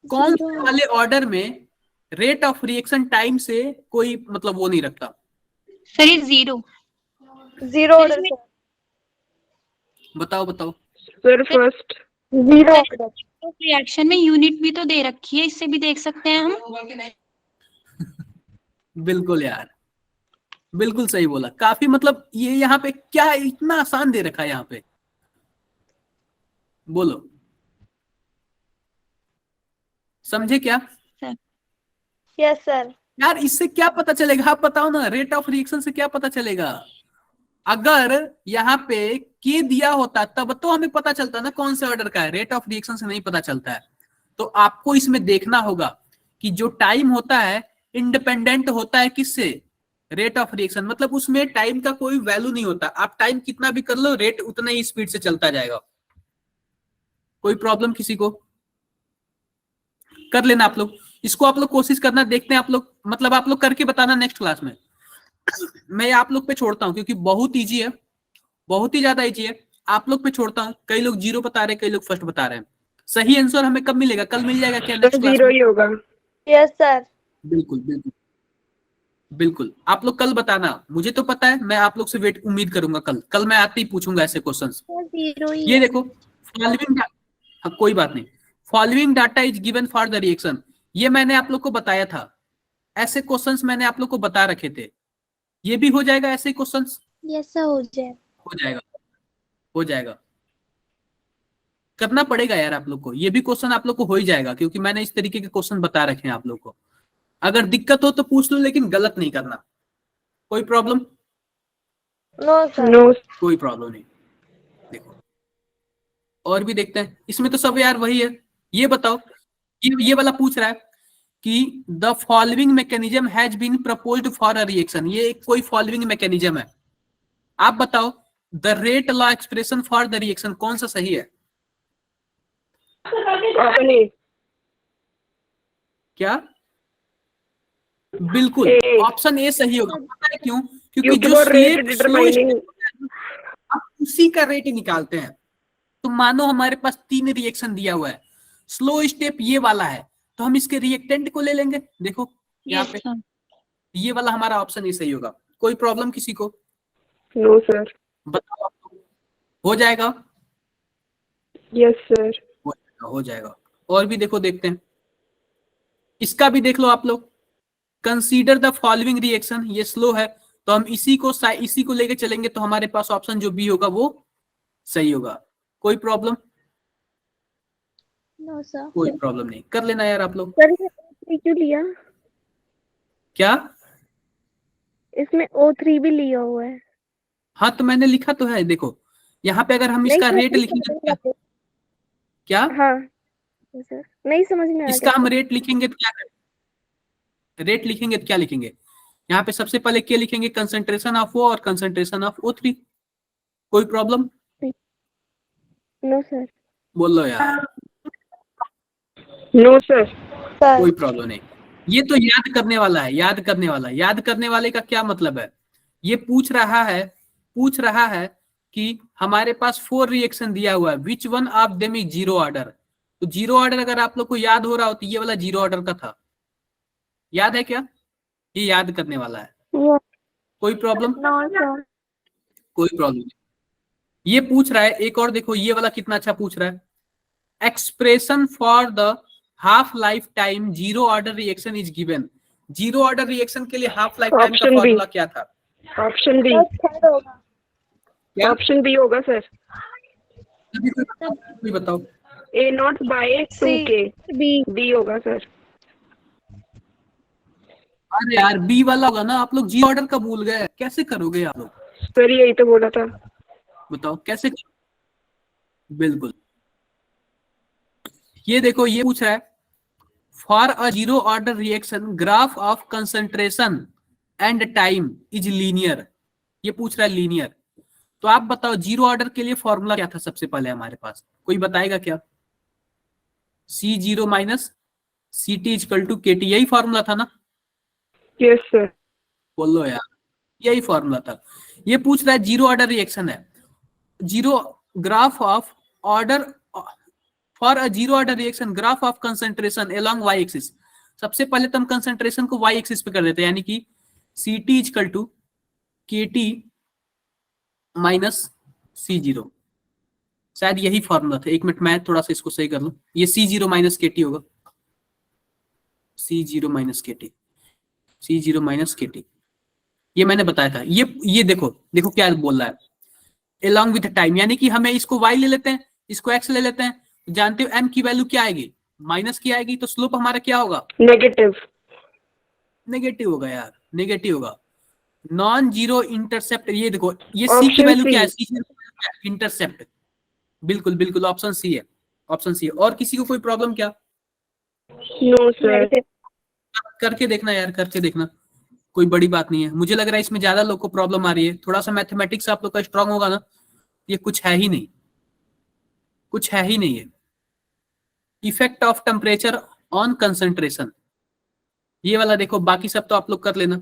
कौन से वाले ऑर्डर में रेट ऑफ रिएक्शन टाइम से कोई मतलब वो नहीं रखता? सर ये 0। जीरो ऑर्डर इसमें- सर। बताओ बताओ। Sir first. Zero order. Reaction में यूनिट भी तो दे रखी है, इससे भी देख सकते हैं हम। बिल्कुल यार, बिल्कुल सही बोला, काफी मतलब ये यहाँ पे क्या इतना आसान दे रखा है यहाँ पे, बोलो समझे क्या? Yes sir. यार इससे क्या पता चलेगा, आप बताओ ना, रेट ऑफ रिएक्शन से क्या पता चलेगा? अगर यहाँ पे के दिया होता तब तो हमें पता चलता ना कौन से ऑर्डर का है, रेट ऑफ रिएक्शन से नहीं पता चलता है। तो आपको इसमें देखना होगा कि जो टाइम होता है इंडिपेंडेंट होता है किससे? रेट ऑफ रिएक्शन, मतलब उसमें टाइम का कोई वैल्यू नहीं होता, आप टाइम कितना भी कर लो रेट उतना ही स्पीड से चलता जाएगा। कोई प्रॉब्लम किसी को? कर लेना आप लोग इसको, आप लोग कोशिश करना, देखते हैं आप लोग, मतलब आप लोग करके बताना नेक्स्ट क्लास में। मैं आप लोग पे छोड़ता हूँ क्योंकि बहुत इजी है, बहुत ही ज्यादा इजी है, आप लोग पे छोड़ता हूँ। कई लोग 0 बता रहे हैं, कई लोग फर्स्ट बता रहे हैं। सही आंसर हमें कब मिलेगा? कल मिल जाएगा क्या नेक्स्ट क्लास 0 में? ही होगा। Yes sir. बिल्कुल बिल्कुल बिल्कुल, आप लोग कल बताना, मुझे तो पता है, मैं आप लोग से वेट उम्मीद करूंगा। कल मैं आते ही पूछूंगा ऐसे क्वेश्चंस। जीरो ही ये है। देखो फॉलोइंग, हाँ कोई बात नहीं, following data is given for the reaction, ये मैंने आप लोग को बताया था, ऐसे क्वेश्चंस मैंने आप लोग को बता रखे थे। ये भी हो जाएगा ऐसे क्वेश्चंस? यस सर, हो जाए। हो जाएगा, हो जाएगा, करना पड़ेगा यार आप लोग को, ये भी क्वेश्चन आप लोग को हो ही जाएगा क्योंकि मैंने इस तरीके के क्वेश्चन बता रखे हैं आप लोग को। अगर दिक्कत हो तो पूछ लो, लेकिन गलत नहीं करना। कोई प्रॉब्लम? No sir. नो। कोई प्रॉब्लम नहीं। देखो और भी देखते हैं, इसमें तो सब यार वही है। ये बताओ, ये वाला पूछ रहा है कि the following mechanism has been proposed for a reaction, ये एक कोई फॉलोइंग मैकेनिज्म है, आप बताओ the rate law expression for the reaction कौन सा सही है? Option A. क्या? बिल्कुल ए। ऑप्शन ए सही होगा, पता है क्यों? क्योंकि क्योंकि जो वो रेट स्लो डिटरमाइनिंग। आप उसी का रेट निकालते हैं। तो मानो हमारे पास 3 रिएक्शन दिया हुआ है, स्लो स्टेप ये वाला है, तो हम इसके रिएक्टेंट को ले लेंगे। देखो यहाँ यस पे सर। ये वाला हमारा ऑप्शन ही सही होगा। कोई प्रॉब्लम किसी को? No sir. बताओ आप लोग। हो जाएगा? Yes sir. हो जाएगा, हो जाएगा। और भी देखो, देखते हैं, इसका भी देख लो आप लोग। कंसीडर द फॉलोइंग रिएक्शन, ये स्लो है तो हम इसी को लेके चलेंगे, तो हमारे पास ऑप्शन जो बी होगा वो सही होगा। कोई प्रॉब्लम? No sir. कोई प्रॉब्लम नहीं, कर लेना यार आप लोग। सर ये क्यों लिया? क्या? इसमें O3 भी लिया हुआ है। हाँ तो मैंने लिखा तो है, देखो यहाँ पे अगर हम इसका नहीं रेट लिखेंगे तो क्या? क्या हाँ सर, नहीं समझ में आ इसका हम गया। रेट लिखेंगे तो क्या करें? रेट लिखेंगे तो क्या लिखेंगे? यहाँ पे सबसे पहले क्या लिखेंगे? कंसंट्रेशन ऑफ O और कंसंट्रेशन ऑफ O3। कोई प्रॉब्लम? No sir. बोल लो यार। No sir. सर कोई प्रॉब्लम नहीं, ये तो याद करने वाला है, याद करने वाला। याद करने वाले का क्या मतलब है? ये पूछ रहा है कि हमारे पास 4 रिएक्शन दिया हुआ है, which one of them is 0 order. तो 0 ऑर्डर अगर आप लोग को याद हो रहा हो तो ये वाला 0 ऑर्डर का था, याद है क्या? ये याद करने वाला है। कोई प्रॉब्लम? No sir. कोई प्रॉब्लम नहीं। ये पूछ रहा है एक और, देखो ये वाला कितना अच्छा पूछ रहा है। Expression for the half life time 0 order reaction is given. 0 order reaction के लिए हाफ लाइफ टाइम का Option B। फॉर्मूला क्या था? Option B. क्या? ऑप्शन बी होगा सर। कोई बताओ। A0/2K। बी। बी होगा सर। अरे यार बी वाला होगा ना, आप लोग जी ऑर्डर का भूल गए, कैसे करोगे आप लोग? सर यही तो बोला था। बताओ कैसे? बिल्कुल, ये देखो ये पूछ रहा है for a zero order reaction graph of concentration and time is linear, ये पूछ रहा है लीनियर। तो आप बताओ जीरो ऑर्डर के लिए फॉर्मूला क्या था सबसे पहले हमारे पास, कोई बताएगा क्या? C zero minus C T equal to K T, यही फॉर्मूला था ना? Yes sir. बोलो यार, यही फॉर्मूला था। ये पूछ रहा है जीरो ऑर्डर रिएक्शन है, zero graph of order for a zero order reaction graph of concentration along Y axis. सबसे पहले तो हम कंसंट्रेशन को वाई एक्सिस पे कर देते हैं, यानी कि सी T equal to K T minus C zero, शायद यही फॉर्मूला था। एक मिनट मैं थोड़ा सा इसको सही कर लूं, ये सी जीरो माइनस के टी होगा, सी जीरो माइनस के टी, सी जीरो माइनस के टी, ये मैंने बताया था। ये देखो देखो क्या बोल रहा है, along with टाइम, यानी कि हमें इसको y ले लेते हैं, इसको x ले लेते हैं, जानते हो m की वैल्यू क्या आएगी? माइनस की आएगी, तो स्लोप हमारा क्या होगा? नेगेटिव। नेगेटिव होगा यार, नेगेटिव होगा। नॉन जीरो इंटरसेप्ट, ये देखो ये c की ऑप्शन वैल्यू सी। क्या है? c की वैल्यू क्या है? इंटरसेप्ट। बिल्कुल बिल्कुल ऑप्शन सी है, ऑप्शन सी है। और किसी को कोई प्रॉब्लम क्या? No sir. करके देखना यार, करके देखना, कोई बड़ी बात नहीं है। मुझे लग रहा है इसमें ज्यादा लोग को प्रॉब्लम आ रही है, थोड़ा सा मैथमेटिक्स आप लोग का स्ट्रांग होगा ना, ये कुछ है ही नहीं, कुछ है ही नहीं है। Effect of temperature on concentration, ये वाला देखो, बाकी सब तो आप लोग कर लेना।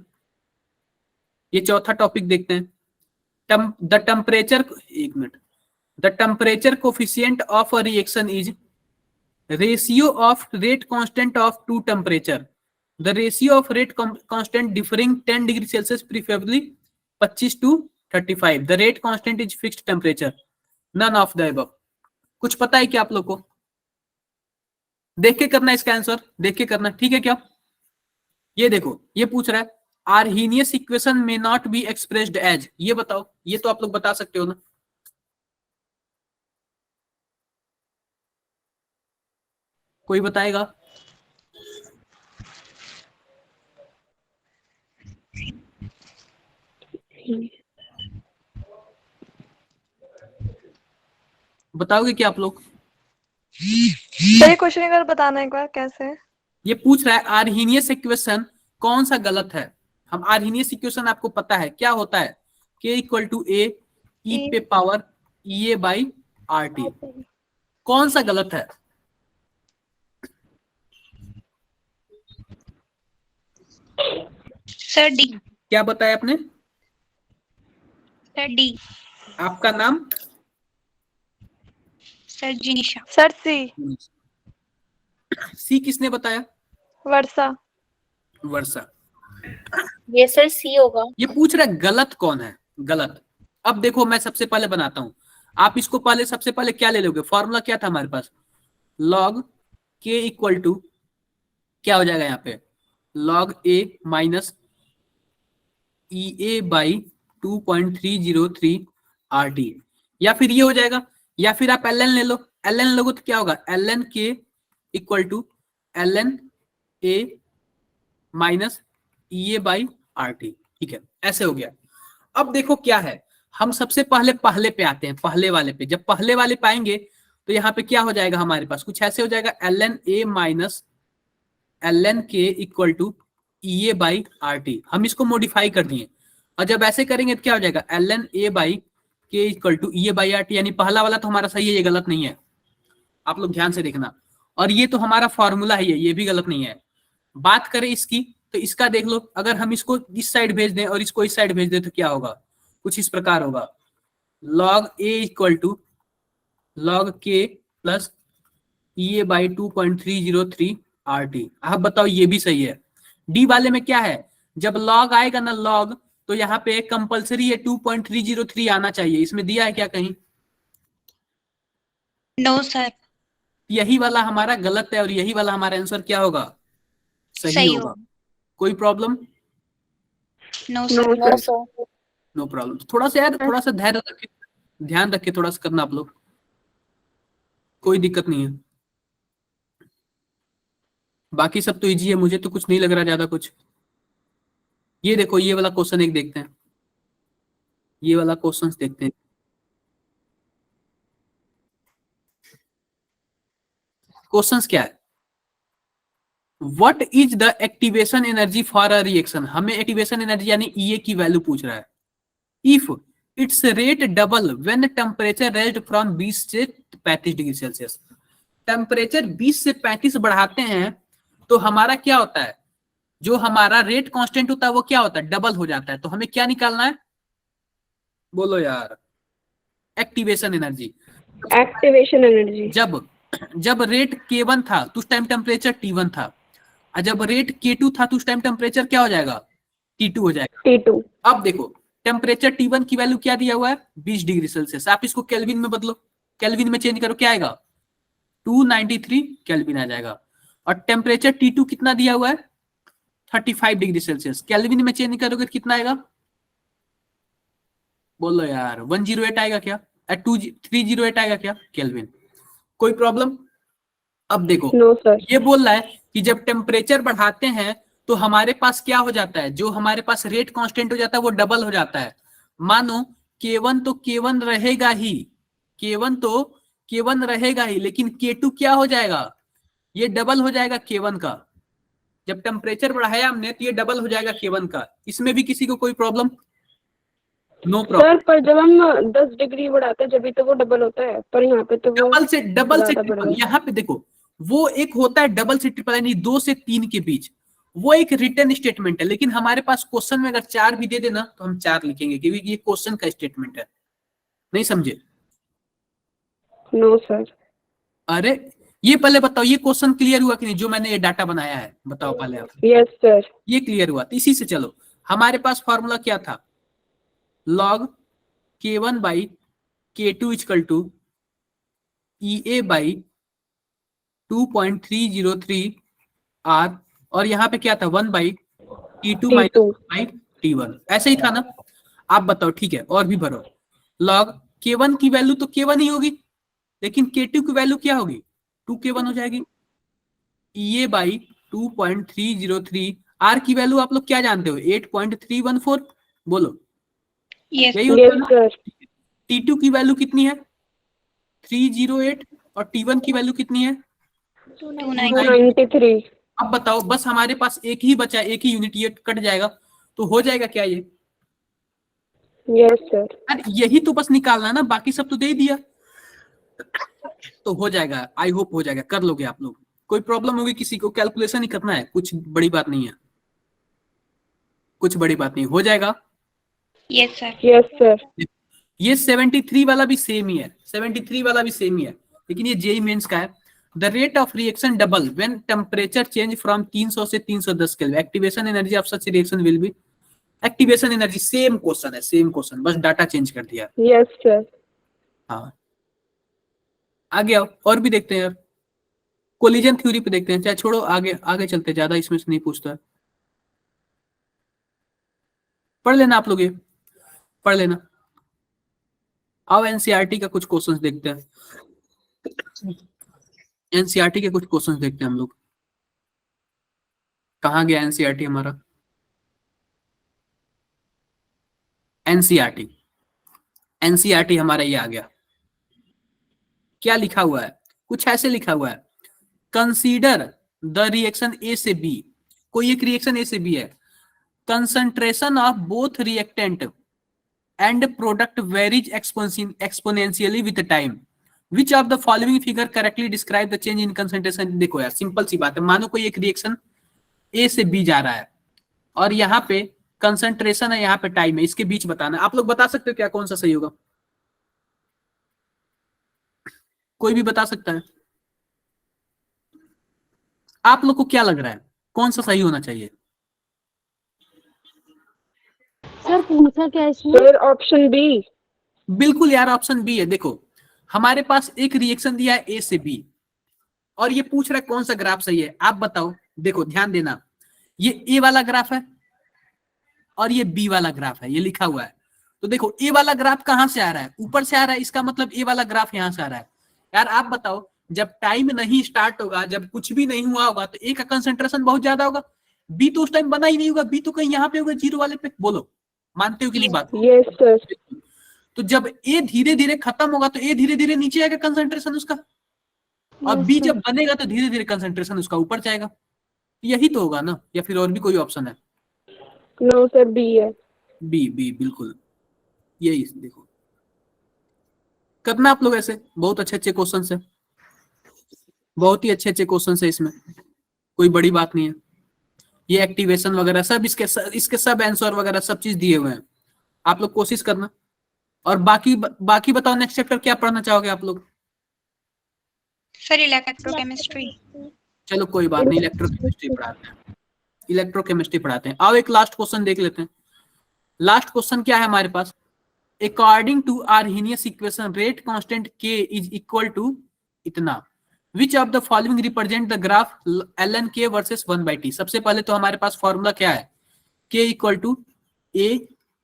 ये चौथा टॉपिक देखते हैं, द टेम्परेचर, एक minute, the temperature coefficient of a reaction is ratio of rate constant of two temperature, the ratio of rate constant differing 10 degree Celsius preferably 25 to 35, the rate constant is fixed temperature, none of the above. कुछ पता है क्या आप लोग को? देख के करना इसका आंसर, देख के करना, ठीक है क्या? ये देखो ये पूछ रहा है आर्हीनियस इक्वेशन में नॉट बी एक्सप्रेस्ड एज, ये बताओ, ये तो आप लोग बता सकते हो ना? कोई बताएगा? बताओगे क्या आप लोग? सही क्वेश्चन एक बार बताना एक बार कैसे है? ये पूछ रहा है आर्हीनियस इक्वेशन कौन सा गलत है। हम आर्हीनियस इक्वेशन आपको पता है क्या होता है, k इक्वल टू ए ई पे power E A by R T, कौन सा गलत है? Sir D. क्या बताया आपने? Sir D. आपका नाम? सर जिनिशा। सर सी। सी किसने बताया? वर्षा। वर्षा। ये सर सी होगा। ये पूछ रहा है गलत कौन है, गलत। अब देखो मैं सबसे पहले बनाता हूं, आप इसको पहले सबसे पहले क्या ले लोगे? फॉर्मूला क्या था हमारे पास? लॉग के इक्वल टू क्या हो जाएगा यहाँ पे? Log A minus E A by 2.303 R T, या फिर ये हो जाएगा, या फिर आप एल एन ले लो। एल एन लोगे तो क्या होगा? L N K equal to L N A minus E A by R T, ठीक है, ऐसे हो गया। अब देखो क्या है, हम सबसे पहले पहले पे आते हैं, पहले वाले पे। जब पहले वाले पे आएंगे तो यहाँ पे क्या हो जाएगा हमारे पास? कुछ ऐसे हो जाएगा, L N A minus L N K equal to E A by R T. हम इसको मॉडिफाई कर दिए, और जब ऐसे करेंगे तो क्या हो जाएगा? L N A by K equal to E A by R T, यानी पहला वाला तो हमारा सही है, ये गलत नहीं है, आप लोग ध्यान से देखना। और ये तो हमारा फॉर्मूला ही है, ये भी गलत नहीं है। बात करें इसकी, तो इसका देख लो, अगर हम इसको इस साइड भेज दें और इसको इस साइड भेज दें तो क्या होगा? कुछ इस प्रकार होगा, log A equal to log K plus E A by 2.303 R T. आप बताओ ये भी सही है। डी वाले में क्या है, जब लॉग आएगा ना लॉग, तो यहाँ पे कंपलसरी है 2.303 आना चाहिए। इसमें दिया है क्या कहीं? No sir. यही वाला हमारा गलत है और यही वाला हमारा आंसर क्या होगा? सही होगा। कोई problem? No no sir. Sir. No problem. थोड़ा सा यार, थोड़ा सा धैर्य रखे, ध्यान रखे, थोड़ा सा करना आप लोग, कोई दिक्कत नहीं है। बाकी सब तो इजी है, मुझे तो कुछ नहीं लग रहा ज्यादा कुछ। ये देखो, ये वाला क्वेश्चन एक देखते हैं, ये वाला क्वेश्चन देखते हैं। क्वेश्चंस क्या है? What is the activation energy for a reaction? हमें एक्टिवेशन एनर्जी यानी ईए की वैल्यू पूछ रहा है। If it's rate double when temperature raised from 20 से 35 डिग्री सेल्सियस। टेम्परेचर 20 से 35 बढ़ाते हैं तो हमारा क्या होता है, जो हमारा रेट कांस्टेंट होता है वो क्या होता है, डबल हो जाता है। तो हमें क्या निकालना है, बोलो यार? Activation energy. Activation energy. जब रेट K1 था तो उस टाइम टेम्परेचर T1 था, और जब रेट K2 था तो उस टाइम टेम्परेचर क्या हो जाएगा, T2 हो जाएगा। T2। अब देखो टेम्परेचर T1 की वैल्यू क्या दिया हुआ है, 20 डिग्री सेल्सियस। आप इसको केल्विन में बदलो, केल्विन में चेंज करो, क्या आएगा, 293 केल्विन आ जाएगा। और टेम्परेचर T2 कितना दिया हुआ है, 35 डिग्री सेल्सियस। केल्विन में चेंज करोगे कितना आएगा, बोलो यार? 108 आएगा क्या, 308 आएगा क्या केल्विन? कोई प्रॉब्लम? अब देखो नो सर। ये बोल रहा है कि जब टेम्परेचर बढ़ाते हैं तो हमारे पास क्या हो जाता है, जो हमारे पास रेट कांस्टेंट हो जाता है वो डबल हो जाता है। मानो K1 तो K1 रहेगा ही, K1 तो K1 रहेगा ही, लेकिन K2 क्या हो जाएगा, ये डबल हो जाएगा K1 का। जब टेम्परेचर बढ़ाया हमने तो ये डबल हो जाएगा K1 का। इसमें भी किसी को कोई प्रॉब्लम? No problem. सर पर जब हम 10 डिग्री बढ़ाते हैं जब तो वो डबल होता है, पर यहाँ पे तो वो डबल से ज्यादा बढ़ ट्रिपल। गया। यहाँ पे देखो वो एक होता है डबल से ट्रिपल यानी 2 से 3 के बीच, वो एक रिटर्न स्टेटमेंट है। लेकिन हमारे पास क्वेश्चन में अगर 4 भी दे देना तो हम 4 लिखेंगे क्योंकि ये क्वेश्चन का स्टेटमेंट है। नहीं समझे? No sir. अरे ये पहले बताओ, ये क्वेश्चन क्लियर हुआ कि नहीं, जो मैंने ये डाटा बनाया है? बताओ पहले आप। Yes sir. ये क्लियर हुआ तो इसी से चलो। हमारे पास फॉर्मूला क्या था, log K1 by K2 equal to EA by 2.303 R, और यहाँ पे क्या था 1 by T2 minus by T1। ऐसे ही था ना? आप बताओ, ठीक है और भी भरो। log K1 की वैल्यू तो K1 ही होगी, लेकिन K2 की वैल्यू क्या होगी, 2K1 हो जाएगी। EA बाई 2.303 R की वैल्यू आप लोग क्या जानते हो, 8.314। बोलो यस यही होता है यस ना? सर। T2 की वैल्यू कितनी है, 308, और T1 की वैल्यू कितनी है, 293। अब बताओ बस हमारे पास एक ही बचा, एक ही यूनिट, ये कट जाएगा तो हो जाएगा क्या ये? Yes sir. यार यही तो बस निकालना है ना, बाकी सब तो दे ही दिया, तो हो जाएगा। आई होप हो जाएगा, कर लोगे आप लोग। कोई प्रॉब्लम होगी किसी को? कैलकुलेशन ही करना है, कुछ बड़ी बात नहीं है, कुछ बड़ी बात नहीं, हो जाएगा। Yes sir. Yes sir. ये 73 वाला भी सेम ही है, 73 वाला भी सेम ही है, लेकिन ये जेई मेंस का है। The rate of reaction double when temperature change from 300 से 310 kelvin. Activation energy of such reaction will be. Activation energy same question है, सेम क्वेश्चन, बस डाटा चेंज कर दिया। Yes sir. हाँ आगे आओ, और भी देखते हैं यार। कोलिजन थ्योरी पे देखते हैं, चाहे छोड़ो, आगे आगे चलते, ज्यादा इसमें से नहीं पूछता है। पढ़ लेना आप लोग, ये पढ़ लेना। आओ एनसीईआरटी का कुछ क्वेश्चंस देखते हैं। एनसीईआरटी के कुछ क्वेश्चंस देखते हैं हम लोग। कहाँ गया एनसीईआरटी हमारा? एनसीईआरटी, एनसीईआरटी हमारा ये आ गया। क्या लिखा हुआ है, कुछ ऐसे लिखा हुआ है, कंसीडर द रिएक्शन ए से बी। कोई एक रिएक्शन ए से बी है, concentration of both reactant and product varies exponentially with time. Which of the following figure correctly describe the change in concentration. देखो यार सिंपल सी बात है, मानो कोई एक रिएक्शन ए से बी जा रहा है और यहाँ पे कंसंट्रेशन है, यहाँ पे टाइम है, इसके बीच बताना। आप लोग बता सकते हो क्या कौन सा सही होगा? कोई भी बता सकता है? आप लोग को क्या लग रहा है कौन सा सही होना चाहिए? सर पूछा क्या इसमें? Sir option B. बिल्कुल यार ऑप्शन बी है। देखो हमारे पास एक रिएक्शन दिया है ए से बी और ये पूछ रहा है कौन सा ग्राफ सही है, आप बताओ। देखो ध्यान देना, ये ए वाला ग्राफ है और ये बी वाला ग्राफ है, ये लिखा हुआ है। तो देखो ए वाला ग्राफ कहां से आ रहा है, ऊपर से आ रहा है, इसका मतलब ए वाला ग्राफ यहां से आ रहा है। यार आप बताओ, जब टाइम नहीं स्टार्ट होगा, जब कुछ भी नहीं हुआ होगा तो ए का कंसंट्रेशन बहुत ज्यादा होगा, बी तो उस टाइम बना ही नहीं होगा, बी तो कहीं यहाँ पे होगा जीरो वाले पे। बोलो मानते हो कि नहीं बात? Yes sir. तो जब ए धीरे धीरे खत्म होगा तो ए धीरे धीरे नीचे आएगा कंसंट्रेशन उसका, और Yes, बी sir. जब बनेगा तो धीरे धीरे कंसंट्रेशन उसका ऊपर जाएगा। यही तो होगा ना, या फिर और भी कोई ऑप्शन है? नो सर, बी है। बी, बी बिल्कुल यही। देखो करना आप लोग ऐसे, बहुत अच्छे अच्छे क्वेश्चन है, बहुत ही अच्छे अच्छे क्वेश्चन है, इसमें कोई बड़ी बात नहीं है। ये एक्टिवेशन वगैरह सब इसके सब आंसर वगैरह सब चीज दिए हुए हैं, आप लोग कोशिश करना। और बाकी बताओ नेक्स्ट चैप्टर क्या पढ़ना चाहोगे आप लोग? Sir electrochemistry. चलो कोई बात नहीं, इलेक्ट्रोकेमिस्ट्री पढ़ाते हैं, इलेक्ट्रोकेमिस्ट्री पढ़ाते हैं। आओ एक लास्ट क्वेश्चन देख लेते हैं। लास्ट क्वेश्चन क्या है हमारे पास? According to Arrhenius equation rate constant k is equal to इतना, which of the following represent the graph ln k versus 1/t। सबसे पहले तो हमारे पास फॉर्मूला क्या है? k equal to a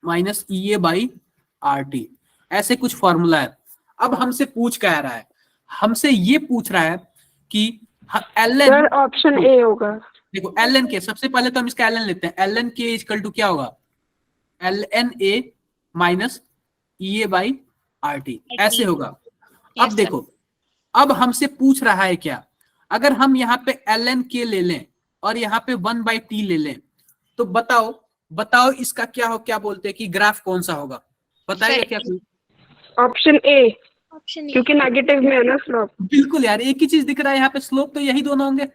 minus EA/RT, ऐसे कुछ फॉर्मूला है। अब हमसे पूछ क्या रहा है? हमसे ये पूछ रहा है कि ln, सर ऑप्शन ए होगा। देखो ln k, सबसे पहले तो हम इसका ln लेते हैं। ln k इक्वल टू क्या होगा? ln a माइनस EA/RT, ऐसे होगा। अब देखो, अब हमसे पूछ रहा है क्या? अगर हम यहाँ पे ln k ले लें और यहाँ पे 1/t ले लें, तो बताओ इसका क्या हो, क्या बोलते हैं कि ग्राफ कौन सा होगा? बताइए क्या कोई? ऑप्शन ए, ऑप्शन क्योंकि नेगेटिव में है ना स्लोप। बिल्कुल यार, एक ही चीज दिख रहा है यहाँ पे, स्लोप तो यही दोनों होंगे।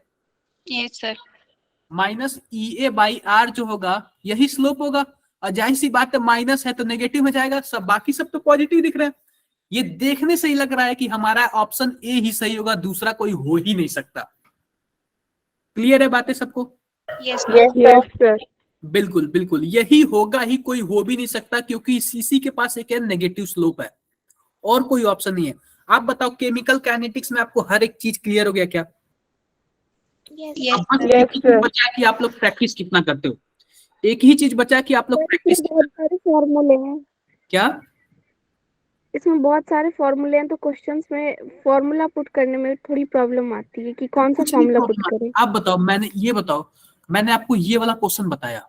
Yes sir. माइनस EA/R जो होगा यही स्लोप होगा, और जाहिर सी बात है माइनस है तो नेगेटिव में जाएगा, सब बाकी सब तो पॉजिटिव दिख रहे हैं। ये देखने से ही लग रहा है कि हमारा ऑप्शन ए ही सही होगा, दूसरा कोई हो ही नहीं सकता। क्लियर है बातें सबको? Yes yes sir. बिल्कुल बिल्कुल यही होगा ही, कोई हो भी नहीं सकता, क्योंकि इसी के पास एक नेगेटिव स्लोप है, और कोई ऑप्शन नहीं है। आप बताओ केमिकल काइनेटिक्स में आपको हर एक चीज क्लियर हो गया क्या? यस अब बस एक ही चीज बचा है कि आप लोग प्रैक्टिस कितना करते हो। एक ही चीज बचा है कि आप लोग प्रैक्टिस बहुत सारे फॉर्मूले हैं, क्या? इसमें बहुत सारे फॉर्मूले हैं, तो क्वेश्चंस में फॉर्मूला पुट करने में थोड़ी प्रॉब्लम आती है कि कौन सा कुछ नहीं फॉर्मूला पुट प्रॉब्लम। करें। आप बताओ, मैंने आपको ये वाला क्वेश्चन बताया,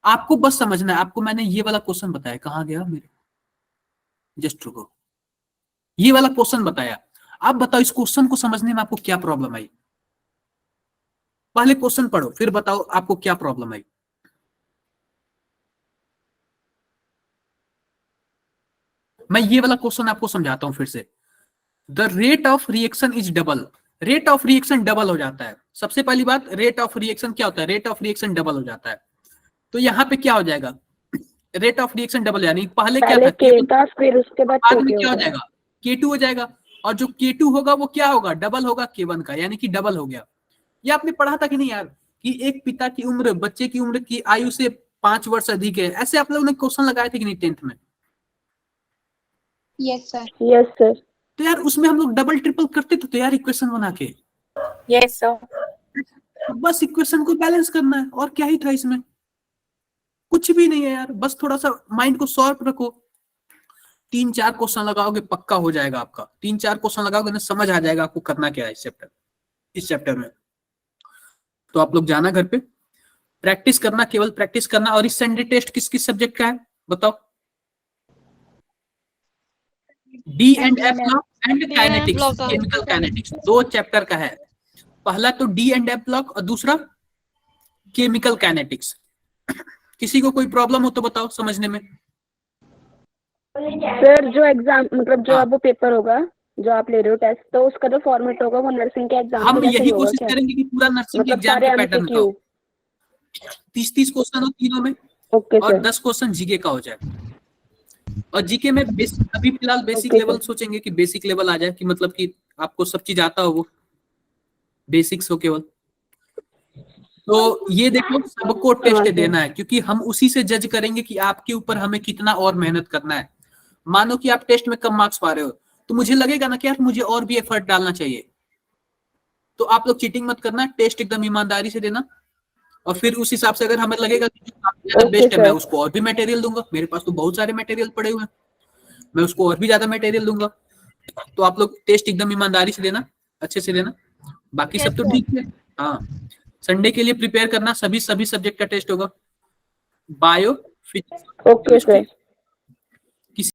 आपको बस समझना है। आपको मैंने ये वाला क्वेश्चन बताया, कहाँ गया मेरे, जस्ट रुको, ये वाला क्वेश्चन बताया। आप बताओ इस क्वेश्चन को समझने में आपको क्या प्रॉब्लम आई? पहले क्वेश्चन पढ़ो फिर बताओ आपको क्या प्रॉब्लम आई। मैं ये वाला क्वेश्चन आपको समझाता हूं फिर से। The rate of reaction is double, rate of reaction double हो जाता है। सबसे पहली बात, रेट ऑफ रिएक्शन क्या होता है? रेट ऑफ रिएक्शन डबल हो जाता है। तो यहाँ पे क्या हो जाएगा? रेट ऑफ रिएक्शन डबल, यानी पहले क्या था K था, फिर उसके बाद बाद में क्या हो जाएगा? K2 हो जाएगा, और जो K2 होगा वो क्या होगा? डबल होगा K1 का, यानी कि डबल हो गया। ये आपने पढ़ा था कि नहीं यार, कि एक पिता की उम्र बच्चे की उम्र की आयु से 5 वर्ष अधिक है, ऐसे आप लोगों ने क्वेश्चन लगाए थे कि नहीं 10th में? Yes sir. Yes sir. तो यार उसमें हम लोग डबल ट्रिपल करते तो यार इक्वेशन बना के, यस सर। बस इक्वेशन को बैलेंस करना है, और क्या ही था इसमें? कुछ भी नहीं है यार, बस थोड़ा सा माइंड को शार्प रखो। 3-4 क्वेश्चन लगाओगे पक्का हो जाएगा आपका। 3-4 क्वेश्चन लगाओगे ना, समझ आ जाएगा आपको करना क्या है इस चैप्टर में। तो आप लोग जाना घर पे, प्रैक्टिस करना, केवल प्रैक्टिस करना। और इस संडे टेस्ट किस किस सब्जेक्ट का है बताओ? D and F block and kinetics, chemical kinetics, 2 chapter का है। पहला तो डी एंड एफ ब्लॉक और दूसरा केमिकल काइनेटिक्स। किसी को कोई प्रॉब्लम हो तो बताओ समझने में। सर जो एग्जाम मतलब जो अब वो पेपर होगा जो आप ले रहे हो टेस्ट, तो उसका जो फॉर्मेट होगा वो नर्सिंग के एग्जाम हम के जैसा यही ही होगा कोशिश क्या? करेंगे कि पूरा नर्सिंग के मतलब एग्जाम सारे के पैटर्न का हो। MCQ। 30 क्वेश्चन हो तीनों में, ओके और सर। 10 क्वेश्चन जीके का हो जाए। और जीके में अभी फिलहाल बेसिक Okay, लेवल सोचेंगे कि बेसिक लेवल आ जाए, कि मतलब कि आपको सब चीज आता हो, वो बेसिक्स हो केवल। तो ये देखो सबको टेस्ट देना है, क्योंकि हम उसी से जज करेंगे कि आपके ऊपर हमें कितना और मेहनत करना है। मानो कि आप टेस्ट में कम मार्क्स पा रहे हो, तो मुझे लगेगा ना कि यार मुझे और भी एफर्ट डालना चाहिए। तो आप लोग चीटिंग मत करना, टेस्ट एकदम ईमानदारी से देना, और फिर उस हिसाब से अगर हमें लगेगा कि जो काफी ज्यादा बेस्ट है, मैं उसको और भी मटेरियल दूंगा। मेरे पास तो बहुत सारे मटेरियल पड़े हुए हैं, मैं उसको और भी ज्यादा मटेरियल दूंगा। तो आप लोग टेस्ट एकदम ईमानदारी से देना, अच्छे से देना, बाकी सब तो ठीक है। हाँ, संडे के लिए प्रिपेयर करना, सभी सब्जेक्ट का टेस्ट होगा, बायो, फिजिक्स, ओके सर।